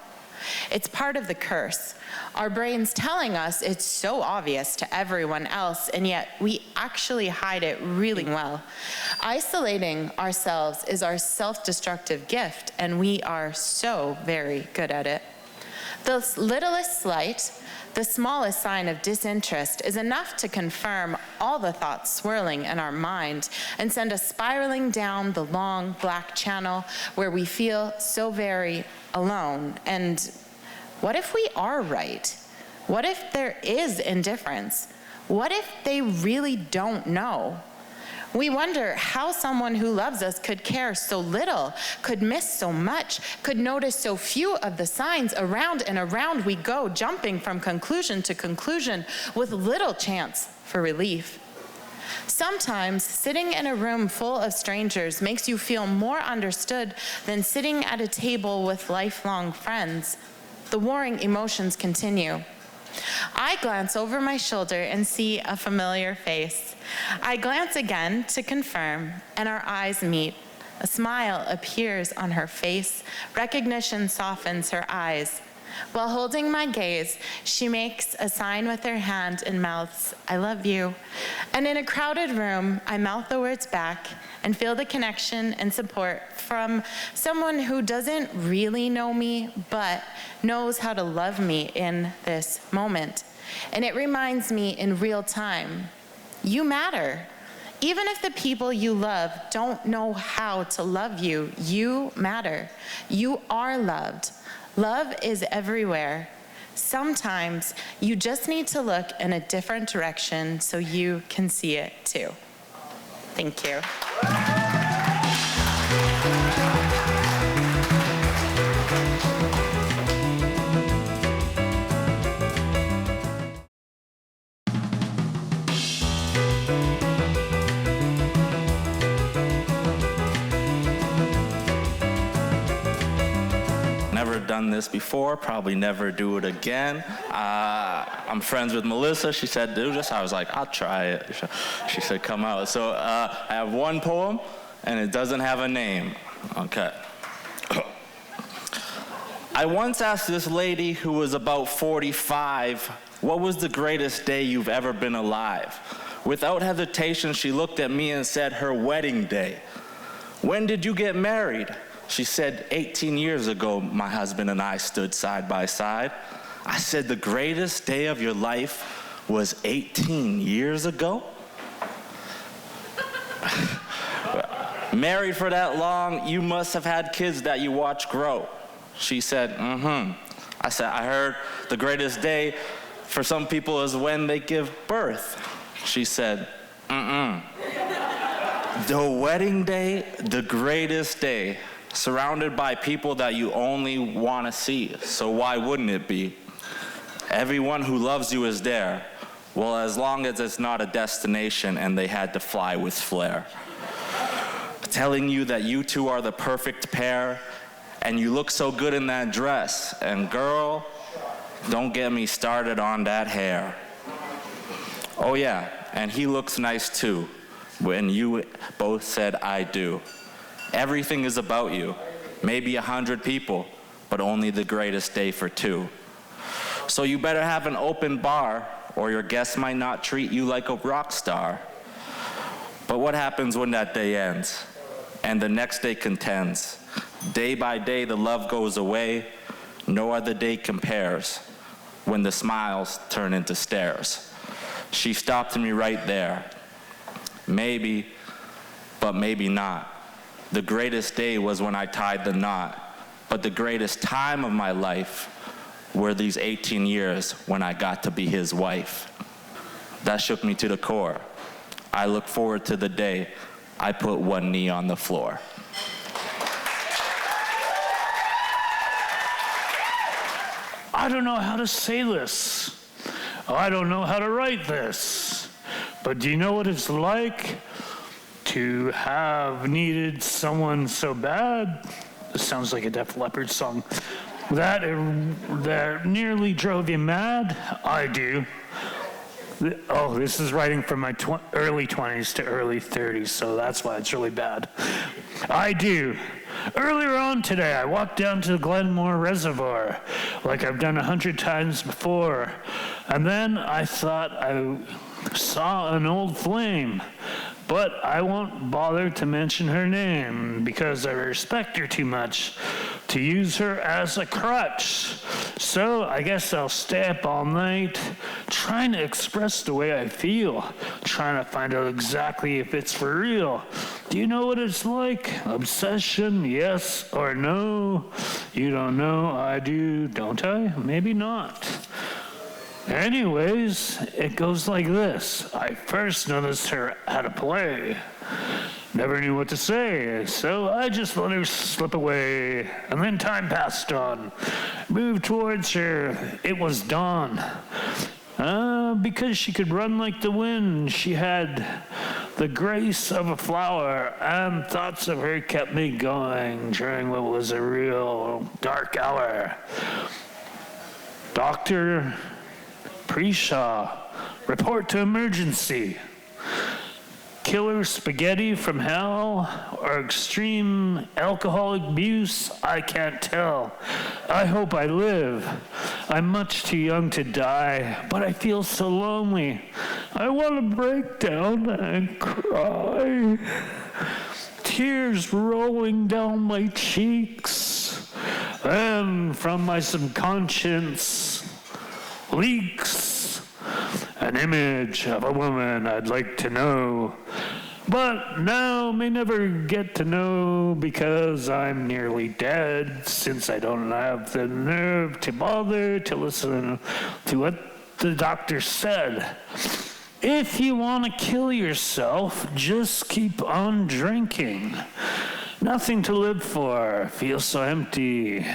It's part of the curse. Our brains telling us it's so obvious to everyone else, and yet we actually hide it really well. Isolating ourselves is our self-destructive gift, and we are so very good at it. The littlest slight, the smallest sign of disinterest is enough to confirm all the thoughts swirling in our mind and send us spiraling down the long black channel where we feel so very alone. And what if we are right? What if there is indifference? What if they really don't know? We wonder how someone who loves us could care so little, could miss so much, could notice so few of the signs. Around and around we go, jumping from conclusion to conclusion with little chance for relief. Sometimes sitting in a room full of strangers makes you feel more understood than sitting at a table with lifelong friends. The warring emotions continue. I glance over my shoulder and see a familiar face. I glance again to confirm, and our eyes meet. A smile appears on her face. Recognition softens her eyes. While holding my gaze, she makes a sign with her hand and mouths, "I love you." And in a crowded room, I mouth the words back and feel the connection and support from someone who doesn't really know me, but knows how to love me in this moment. And it reminds me in real time, you matter. Even if the people you love don't know how to love you, you matter. You are loved. Love is everywhere. Sometimes you just need to look in a different direction so you can see it too. Thank you. Never done this before, probably never do it again. I'm friends with Melissa. She said, do this. I was like, I'll try it. She said, come out. So I have one poem, and it doesn't have a name. Okay. I once asked this lady who was about 45, what was the greatest day you've ever been alive? Without hesitation, she looked at me and said, her wedding day. When did you get married? She said, 18 years ago, my husband and I stood side by side. I said, the greatest day of your life was 18 years ago? Married for that long, you must have had kids that you watched grow. She said, mm-hmm. I said, I heard the greatest day for some people is when they give birth. She said, mm-mm. The wedding day, the greatest day. Surrounded by people that you only want to see, so why wouldn't it be? Everyone who loves you is there. Well, as long as it's not a destination and they had to fly with flair. Telling you that you two are the perfect pair, and you look so good in that dress. And girl, don't get me started on that hair. Oh yeah, and he looks nice too, when you both said I do. Everything is about you. Maybe 100 people, but only the greatest day for two. So you better have an open bar, or your guests might not treat you like a rock star. But what happens when that day ends, and the next day contends? Day by day, the love goes away. No other day compares when the smiles turn into stares. She stopped me right there. Maybe, but maybe not. The greatest day was when I tied the knot, but the greatest time of my life were these 18 years when I got to be his wife. That shook me to the core. I look forward to the day I put one knee on the floor. I don't know how to say this. I don't know how to write this. But do you know what it's like to have needed someone so bad? This sounds like a Def Leppard song. That nearly drove you mad? I do. Oh, this is writing from my early 20s to early 30s, so that's why it's really bad. I do. Earlier on today, I walked down to the Glenmore Reservoir, like I've done 100 times before, and then I thought I saw an old flame, but I won't bother to mention her name because I respect her too much to use her as a crutch. So I guess I'll stay up all night trying to express the way I feel, trying to find out exactly if it's for real. Do you know what it's like? Obsession, yes or no? You don't know, I do, don't I? Maybe not. Anyways, it goes like this. I first noticed her how to play. Never knew what to say, so I just let her slip away. And then time passed on. Moved towards her. It was dawn. Because she could run like the wind, she had the grace of a flower, and thoughts of her kept me going during what was a real dark hour. Dr. Preshaw, report to emergency. killer spaghetti from hell or extreme alcoholic abuse, I can't tell. I hope I live. I'm much too young to die, but I feel so lonely. I want to break down and cry. Tears rolling down my cheeks, and from my subconscious leaks an image of a woman I'd like to know, but now may never get to know because I'm nearly dead, since I don't have the nerve to bother to listen to what the doctor said. If you want to kill yourself, just keep on drinking. Nothing to live for. Feel so empty.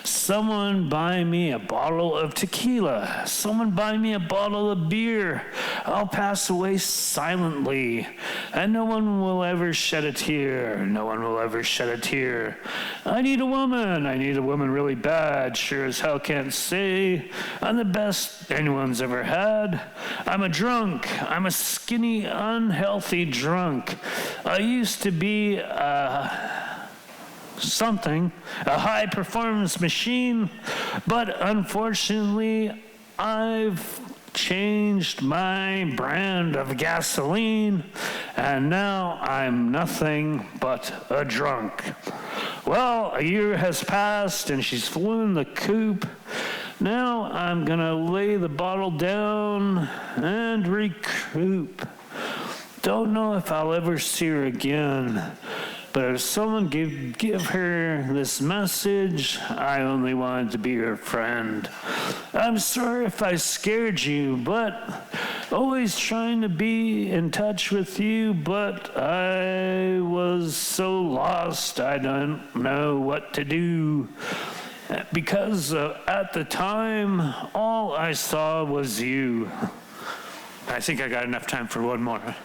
Someone buy me a bottle of tequila. Someone buy me a bottle of beer. I'll pass away silently, and no one will ever shed a tear. No one will ever shed a tear. I need a woman. I need a woman really bad. Sure as hell can't say I'm the best anyone's ever had. I'm a drunk. I'm a skinny, unhealthy drunk. I used to be a high performance machine, but unfortunately I've changed my brand of gasoline, and now I'm nothing but a drunk. Well, a year has passed and she's flown the coop. Now I'm gonna lay the bottle down and recoup. Don't know if I'll ever see her again, but if someone give her this message, I only wanted to be her friend. I'm sorry if I scared you, but always trying to be in touch with you, but I was so lost I don't know what to do. Because at the time, all I saw was you. I think I got enough time for one more.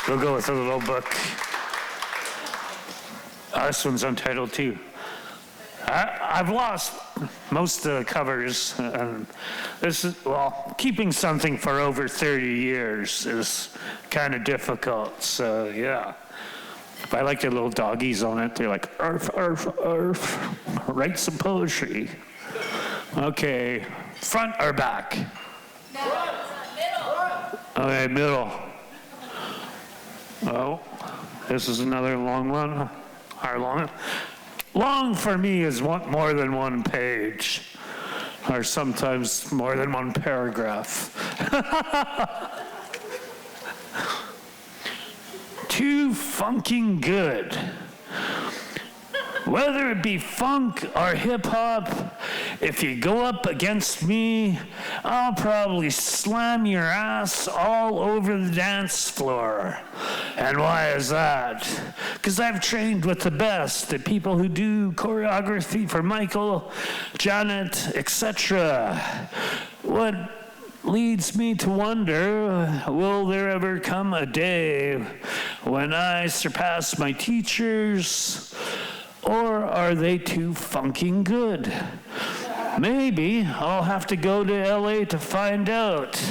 We'll go with a little book. This one's untitled too. I've lost most of the covers. This is, well, keeping something for over 30 years is kind of difficult, so yeah. If I like the little doggies on it, they're like, arf, arf, arf. Write some poetry. Okay, front or back? Front. Middle. Okay, middle. Oh, this is another long one. Or long. Long for me is more than one page, or sometimes more than one paragraph. Too funking good. Whether it be funk or hip-hop, if you go up against me, I'll probably slam your ass all over the dance floor. And why is that? Because I've trained with the best, the people who do choreography for Michael, Janet, etc. What leads me to wonder, will there ever come a day when I surpass my teachers? Or are they too funking good? Maybe I'll have to go to LA to find out.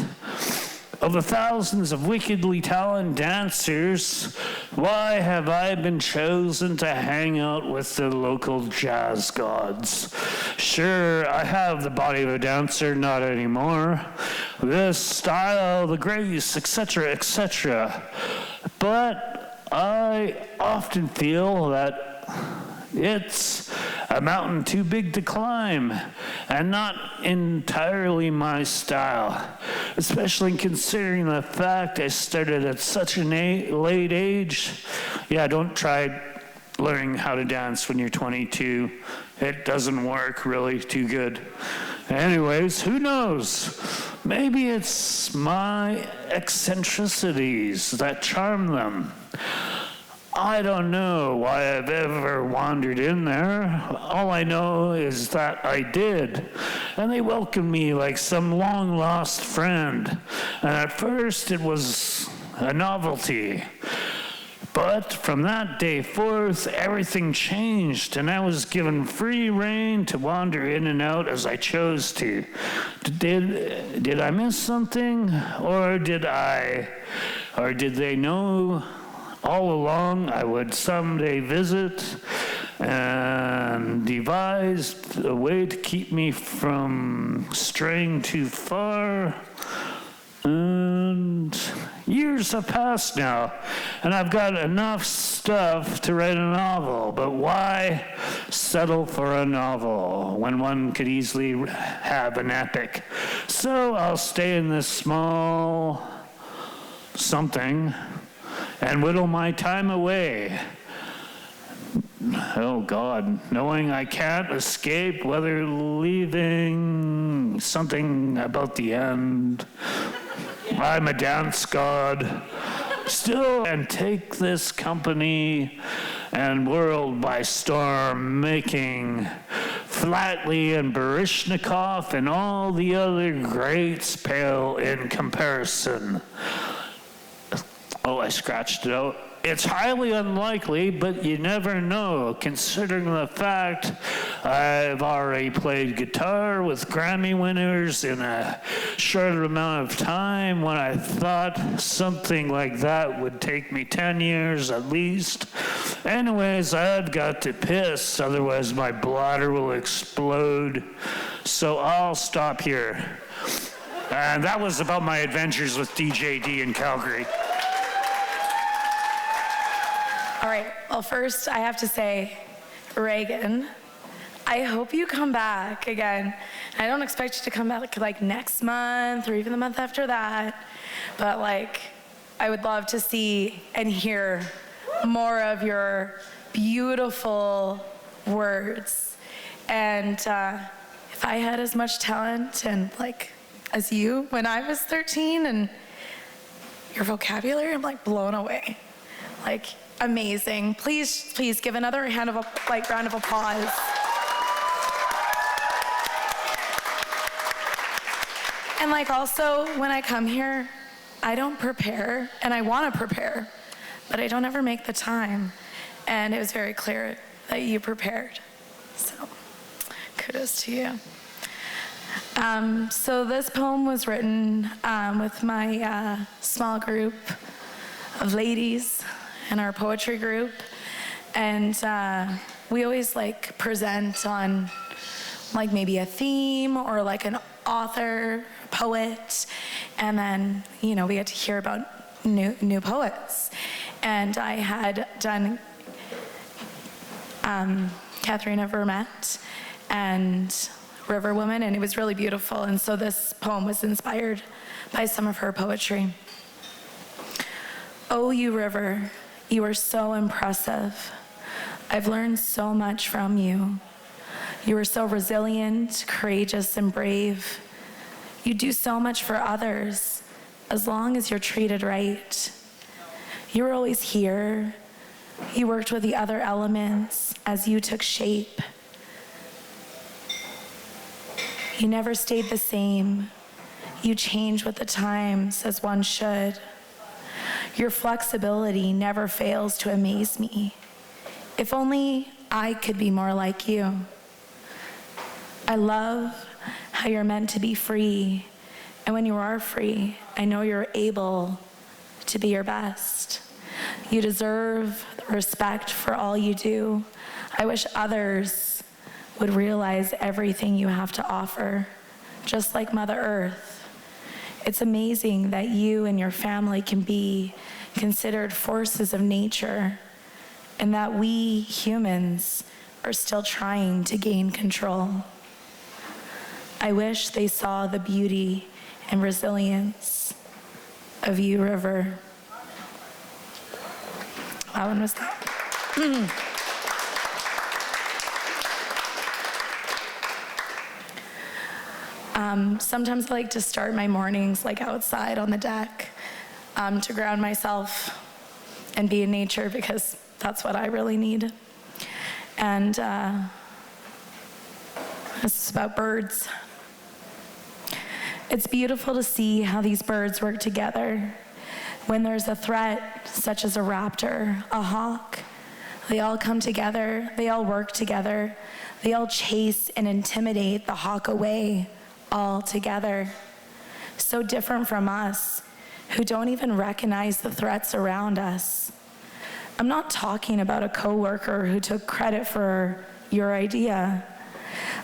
Of the thousands of wickedly talented dancers, why have I been chosen to hang out with the local jazz gods? Sure, I have the body of a dancer, not anymore. The style, the grace, etc., etc. But I often feel that it's a mountain too big to climb and not entirely my style, especially considering the fact I started at such a late age. Yeah, don't try learning how to dance when you're 22. It doesn't work really too good. Anyways, who knows? Maybe it's my eccentricities that charm them. I don't know why I've ever wandered in there. All I know is that I did. And they welcomed me like some long-lost friend. And at first it was a novelty. But from that day forth, everything changed, and I was given free rein to wander in and out as I chose to. Did I miss something, or did they know all along I would someday visit and devised a way to keep me from straying too far? And years have passed now, and I've got enough stuff to write a novel, but why settle for a novel when one could easily have an epic? So I'll stay in this small something and whittle my time away. Oh God, knowing I can't escape, whether leaving something about the end. I'm a dance god still, and take this company and world by storm, making Flatley and Baryshnikov and all the other greats pale in comparison. Oh, I scratched it out. It's highly unlikely, but you never know, considering the fact I've already played guitar with Grammy winners in a short amount of time when I thought something like that would take me 10 years at least. Anyways, I've got to piss, otherwise my bladder will explode. So I'll stop here. And that was about my adventures with DJD in Calgary. All right, well, first I have to say, Reagan, I hope you come back again. I don't expect you to come back like next month or even the month after that, but like, I would love to see and hear more of your beautiful words. And if I had as much talent and like as you when I was 13, and your vocabulary, I'm like blown away. Like, amazing. Please give another round of applause. And like also, when I come here, I don't prepare, and I want to prepare, but I don't ever make the time. And it was very clear that you prepared. So kudos to you. So this poem was written with my small group of ladies in our poetry group, and we always like present on like maybe a theme or like an author, poet, and then we get to hear about new poets. And I had done Katharina Vermette and River Woman, and it was really beautiful. And so this poem was inspired by some of her poetry. Oh, you river, you are so impressive. I've learned so much from you. You are so resilient, courageous, and brave. You do so much for others as long as you're treated right. You were always here. You worked with the other elements as you took shape. You never stayed the same. You change with the times as one should. Your flexibility never fails to amaze me. If only I could be more like you. I love how you're meant to be free. And when you are free, I know you're able to be your best. You deserve respect for all you do. I wish others would realize everything you have to offer, just like Mother Earth. It's amazing that you and your family can be considered forces of nature, and that we humans are still trying to gain control. I wish they saw the beauty and resilience of you, River. That one was that. Sometimes I like to start my mornings like outside on the deck to ground myself and be in nature, because that's what I really need. And this is about birds. It's beautiful to see how these birds work together. When there's a threat, such as a raptor, a hawk, they all come together, they all work together, they all chase and intimidate the hawk away, all together. So different from us, who don't even recognize the threats around us. I'm not talking about a coworker who took credit for your idea.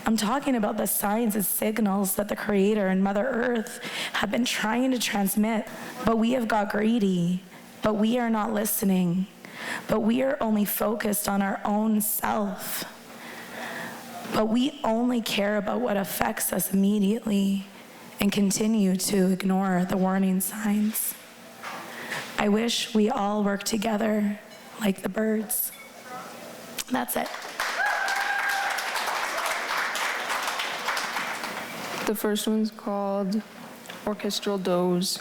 I'm talking about the signs and signals that the Creator and Mother Earth have been trying to transmit, but we have got greedy, but we are not listening, but we are only focused on our own self, but we only care about what affects us immediately and continue to ignore the warning signs. I wish we all worked together like the birds. That's it. The first one's called Orchestral Doze.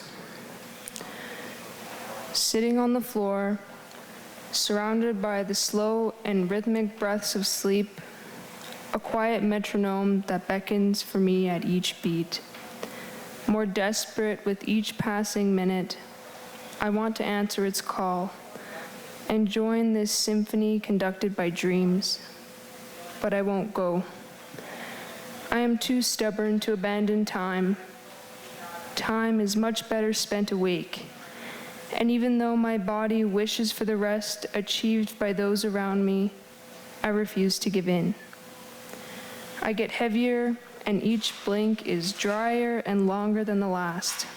Sitting on the floor, surrounded by the slow and rhythmic breaths of sleep, a quiet metronome that beckons for me at each beat. More desperate with each passing minute, I want to answer its call and join this symphony conducted by dreams, but I won't go. I am too stubborn to abandon time. Time is much better spent awake, and even though my body wishes for the rest achieved by those around me, I refuse to give in. I get heavier, and each blink is drier and longer than the last.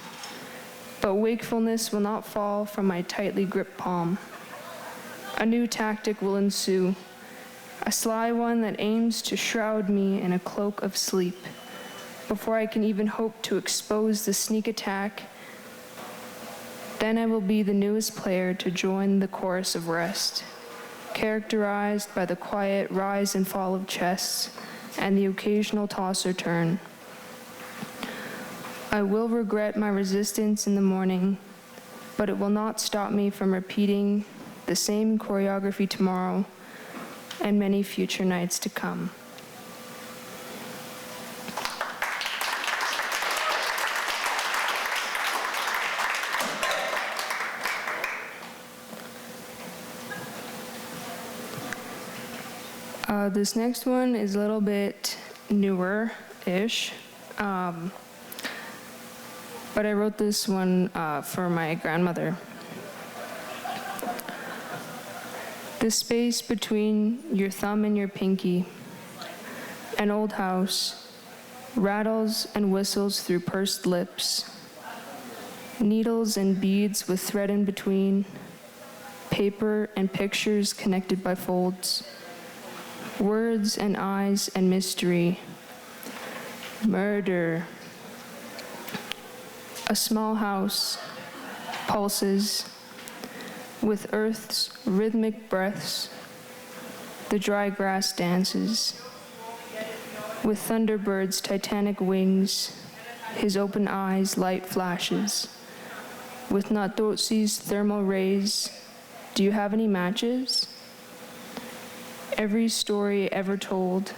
But wakefulness will not fall from my tightly gripped palm. A new tactic will ensue, a sly one that aims to shroud me in a cloak of sleep. Before I can even hope to expose the sneak attack, then I will be the newest player to join the chorus of rest, characterized by the quiet rise and fall of chests and the occasional toss or turn. I will regret my resistance in the morning, but it will not stop me from repeating the same choreography tomorrow and many future nights to come. This next one is a little bit newer-ish, but I wrote this one for my grandmother. The space between your thumb and your pinky, an old house, rattles and whistles through pursed lips, needles and beads with thread in between, paper and pictures connected by folds, words and eyes and mystery, murder. A small house, pulses, with earth's rhythmic breaths, the dry grass dances. With thunderbird's titanic wings, his open eyes light flashes. With Natotzi's thermal rays, do you have any matches? Every story ever told,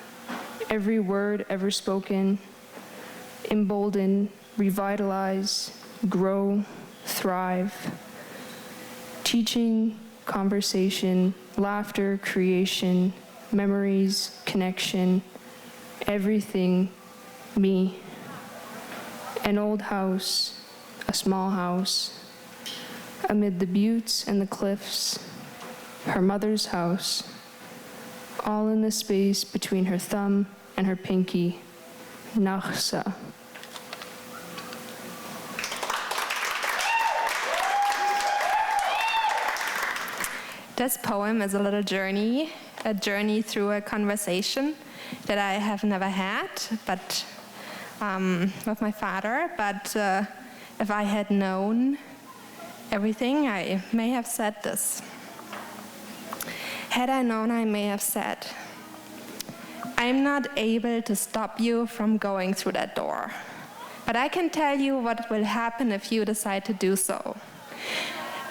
every word ever spoken, embolden, revitalize, grow, thrive. Teaching, conversation, laughter, creation, memories, connection, everything, me. An old house, a small house, amid the buttes and the cliffs, her mother's house, all in the space between her thumb and her pinky, Nachsa. This poem is a little journey, a journey through a conversation that I have never had, but with my father. But if I had known everything, I may have said this. Had I known, I may have said, I'm not able to stop you from going through that door, but I can tell you what will happen if you decide to do so.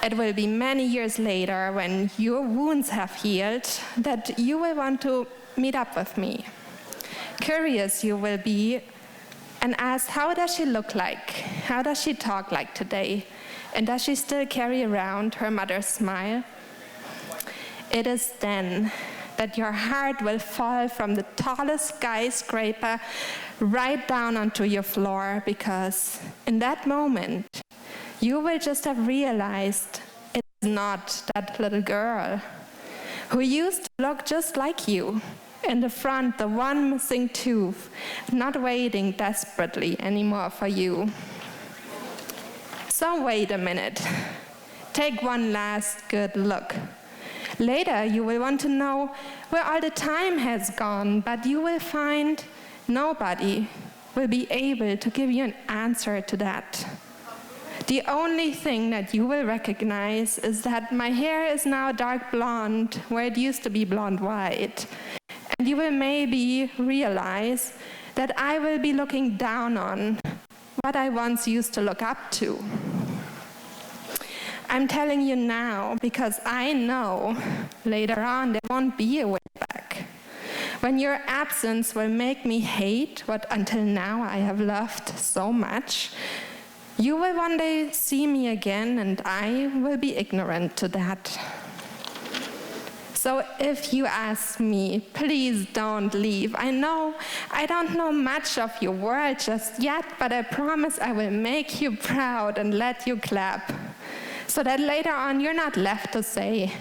It will be many years later, when your wounds have healed, that you will want to meet up with me. Curious you will be and ask, how does she look like? How does she talk like today? And does she still carry around her mother's smile? It is then that your heart will fall from the tallest skyscraper right down onto your floor, because in that moment, you will just have realized it's not that little girl who used to look just like you. In the front, the one missing tooth, not waiting desperately anymore for you. So wait a minute. Take one last good look. Later, you will want to know where all the time has gone, but you will find nobody will be able to give you an answer to that. The only thing that you will recognize is that my hair is now dark blonde, where it used to be blonde white. And you will maybe realize that I will be looking down on what I once used to look up to. I'm telling you now because I know later on there won't be a way back. When your absence will make me hate what until now I have loved so much, you will one day see me again and I will be ignorant to that. So if you ask me, please don't leave. I know I don't know much of your world just yet, but I promise I will make you proud and let you clap, so that later on you're not left to say,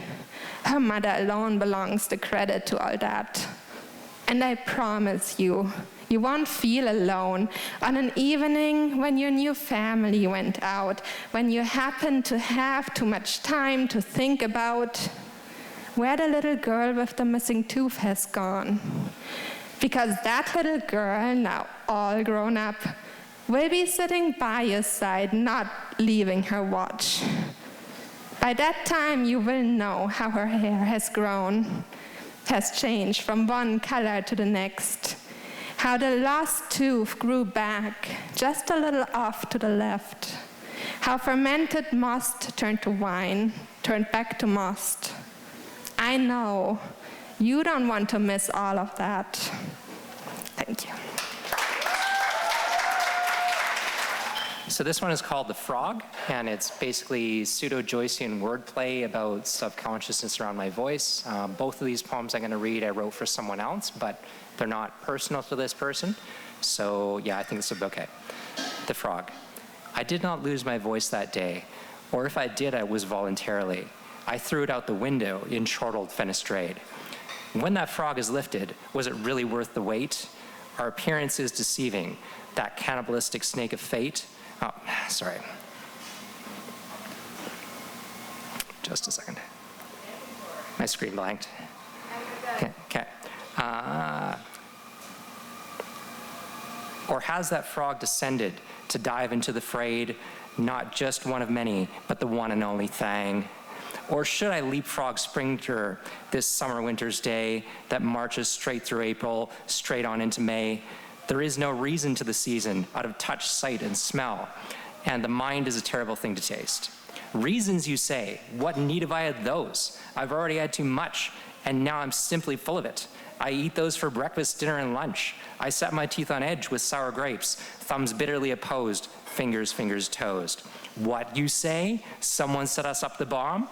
her mother alone belongs the credit to all that. And I promise you, you won't feel alone on an evening when your new family went out, when you happen to have too much time to think about where the little girl with the missing tooth has gone. Because that little girl, now all grown up, will be sitting by your side, not leaving her watch. By that time, you will know how her hair has grown, has changed from one color to the next, how the lost tooth grew back just a little off to the left, how fermented must turned to wine, turned back to must. I know you don't want to miss all of that. Thank you. So this one is called The Frog, and it's basically pseudo-Joycean wordplay about subconsciousness around my voice. Both of these poems I'm going to read I wrote for someone else, but they're not personal to this person. So yeah, I think this will be okay. The Frog. I did not lose my voice that day, or if I did, I was voluntarily. I threw it out the window in chortled fenestrade. When that frog is lifted, was it really worth the wait? Our appearance is deceiving, that cannibalistic snake of fate. Oh, sorry. Just a second. My screen blanked. Okay. Or has that frog descended to dive into the frayed, not just one of many, but the one and only thang? Or should I leapfrog sprinter this summer winter's day that marches straight through April, straight on into May? There is no reason to the season, out of touch, sight, and smell, and the mind is a terrible thing to taste. Reasons, you say, what need have I of those? I've already had too much, and now I'm simply full of it. I eat those for breakfast, dinner, and lunch. I set my teeth on edge with sour grapes, thumbs bitterly opposed, fingers toast. What, you say? Someone set us up the bomb?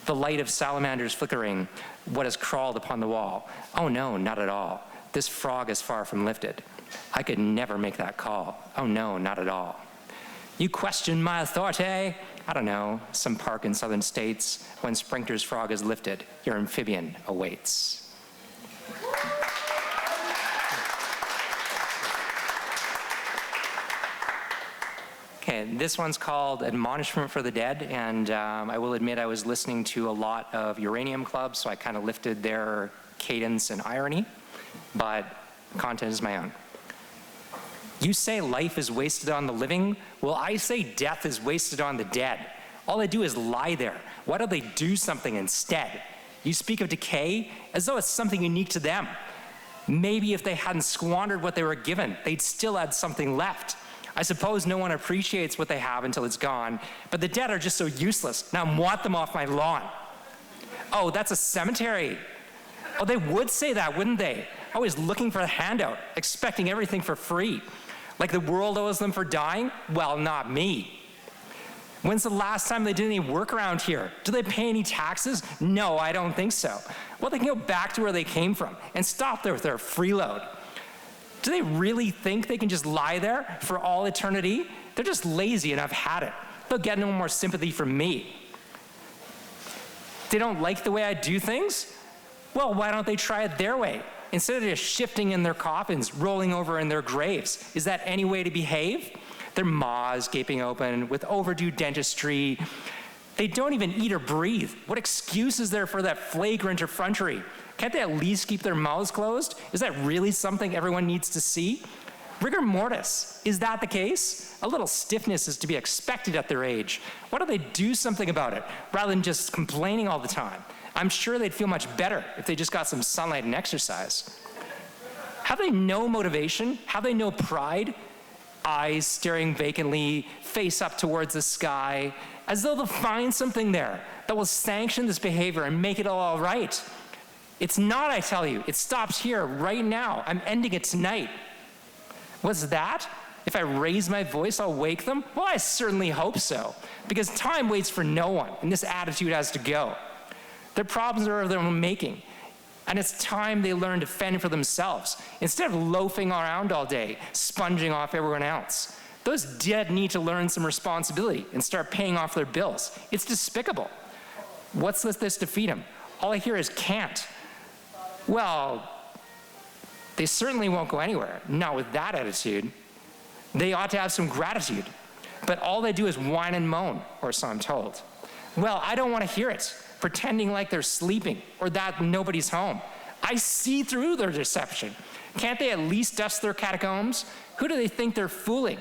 The light of salamanders flickering, what has crawled upon the wall? Oh no, not at all. This frog is far from lifted. I could never make that call. Oh no, not at all. You question my authority? I don't know, some park in southern states, when Sprinter's frog is lifted, your amphibian awaits. Okay, this one's called Admonishment for the Dead, and I will admit I was listening to a lot of Uranium Club, so I kind of lifted their cadence and irony, but content is my own. You say life is wasted on the living? Well, I say death is wasted on the dead. All they do is lie there. Why don't they do something instead? You speak of decay as though it's something unique to them. Maybe if they hadn't squandered what they were given, they'd still had something left. I suppose no one appreciates what they have until it's gone, but the dead are just so useless. Now want them off my lawn. Oh, that's a cemetery. Oh, they would say that, wouldn't they? Always looking for a handout, expecting everything for free. Like the world owes them for dying? Well, not me. When's the last time they did any work around here? Do they pay any taxes? No, I don't think so. Well, they can go back to where they came from and stop there with their freeload. Do they really think they can just lie there for all eternity? They're just lazy and I've had it. They'll get no more sympathy from me. They don't like the way I do things? Well, why don't they try it their way? Instead of just shifting in their coffins, rolling over in their graves. Is that any way to behave? Their maws gaping open with overdue dentistry. They don't even eat or breathe. What excuse is there for that flagrant effrontery? Can't they at least keep their mouths closed? Is that really something everyone needs to see? Rigor mortis, is that the case? A little stiffness is to be expected at their age. Why don't they do something about it rather than just complaining all the time? I'm sure they'd feel much better if they just got some sunlight and exercise. Have they no motivation? Have they no pride? Eyes staring vacantly, face up towards the sky, as though they'll find something there that will sanction this behavior and make it all right. It's not, I tell you. It stops here, right now. I'm ending it tonight. What's that? If I raise my voice, I'll wake them? Well, I certainly hope so, because time waits for no one, and this attitude has to go. Their problems are of their own making, and it's time they learn to fend for themselves, instead of loafing around all day, sponging off everyone else. Those dead need to learn some responsibility and start paying off their bills. It's despicable. What's this to feed them? All I hear is can't. Well, they certainly won't go anywhere, not with that attitude. They ought to have some gratitude, but all they do is whine and moan, or so I'm told. Well, I don't want to hear it, pretending like they're sleeping or that nobody's home. I see through their deception. Can't they at least dust their catacombs? Who do they think they're fooling?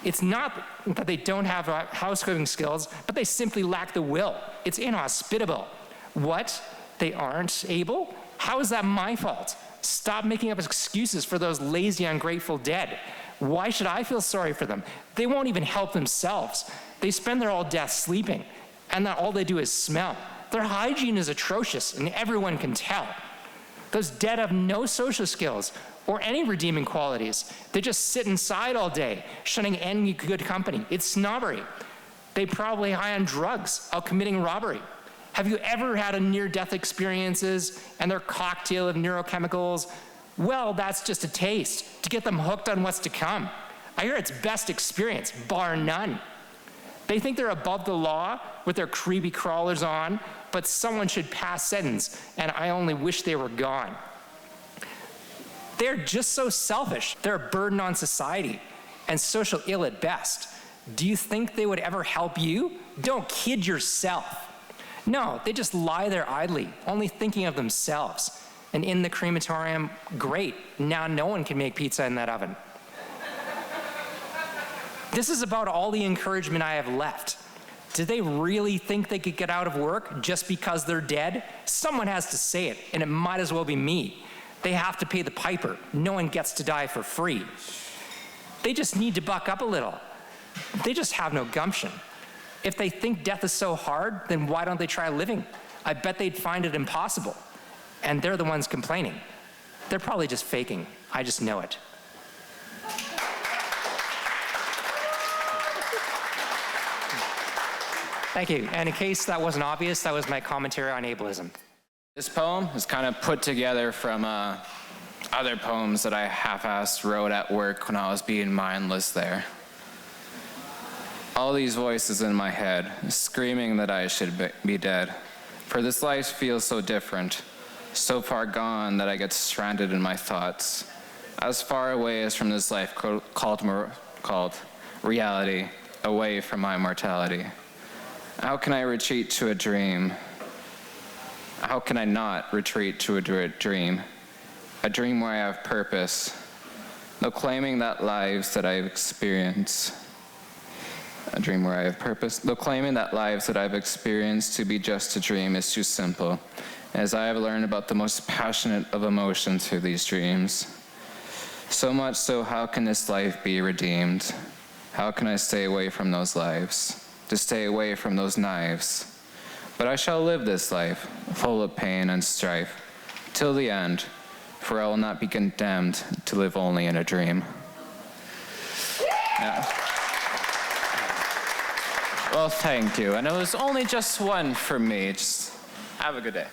It's not that they don't have housekeeping skills, but they simply lack the will. It's inhospitable. What? They aren't able? How is that my fault? Stop making up excuses for those lazy, ungrateful dead. Why should I feel sorry for them? They won't even help themselves. They spend their whole death sleeping, and that all they do is smell. Their hygiene is atrocious, and everyone can tell. Those dead have no social skills or any redeeming qualities. They just sit inside all day, shunning any good company. It's snobbery. They probably high on drugs, out committing robbery. Have you ever had a near-death experiences and their cocktail of neurochemicals? Well, that's just a taste to get them hooked on what's to come. I hear it's best experience, bar none. They think they're above the law with their creepy crawlers on, but someone should pass sentence, and I only wish they were gone. They're just so selfish. They're a burden on society and social ill at best. Do you think they would ever help you? Don't kid yourself. No, they just lie there idly, only thinking of themselves. And in the crematorium, great, now no one can make pizza in that oven. This is about all the encouragement I have left. Do they really think they could get out of work just because they're dead? Someone has to say it, and it might as well be me. They have to pay the piper. No one gets to die for free. They just need to buck up a little. They just have no gumption. If they think death is so hard, then why don't they try living? I bet they'd find it impossible. And they're the ones complaining. They're probably just faking. I just know it. Thank you. And in case that wasn't obvious, that was my commentary on ableism. This poem is kind of put together from other poems that I half-assed wrote at work when I was being mindless there. All these voices in my head, screaming that I should be dead. For this life feels so different, so far gone that I get stranded in my thoughts. As far away as from this life called reality, away from my mortality. How can I retreat to a dream? How can I not retreat to a dream? A dream where I have purpose, no claiming that lives that I've experienced. A dream where I have purpose, though claiming that lives that I've experienced to be just a dream is too simple, as I have learned about the most passionate of emotions through these dreams. So much so, how can this life be redeemed? How can I stay away from those lives? To stay away from those knives. But I shall live this life, full of pain and strife, till the end, for I will not be condemned to live only in a dream. Yeah. Well, thank you. And it was only just one for me. Just have a good day.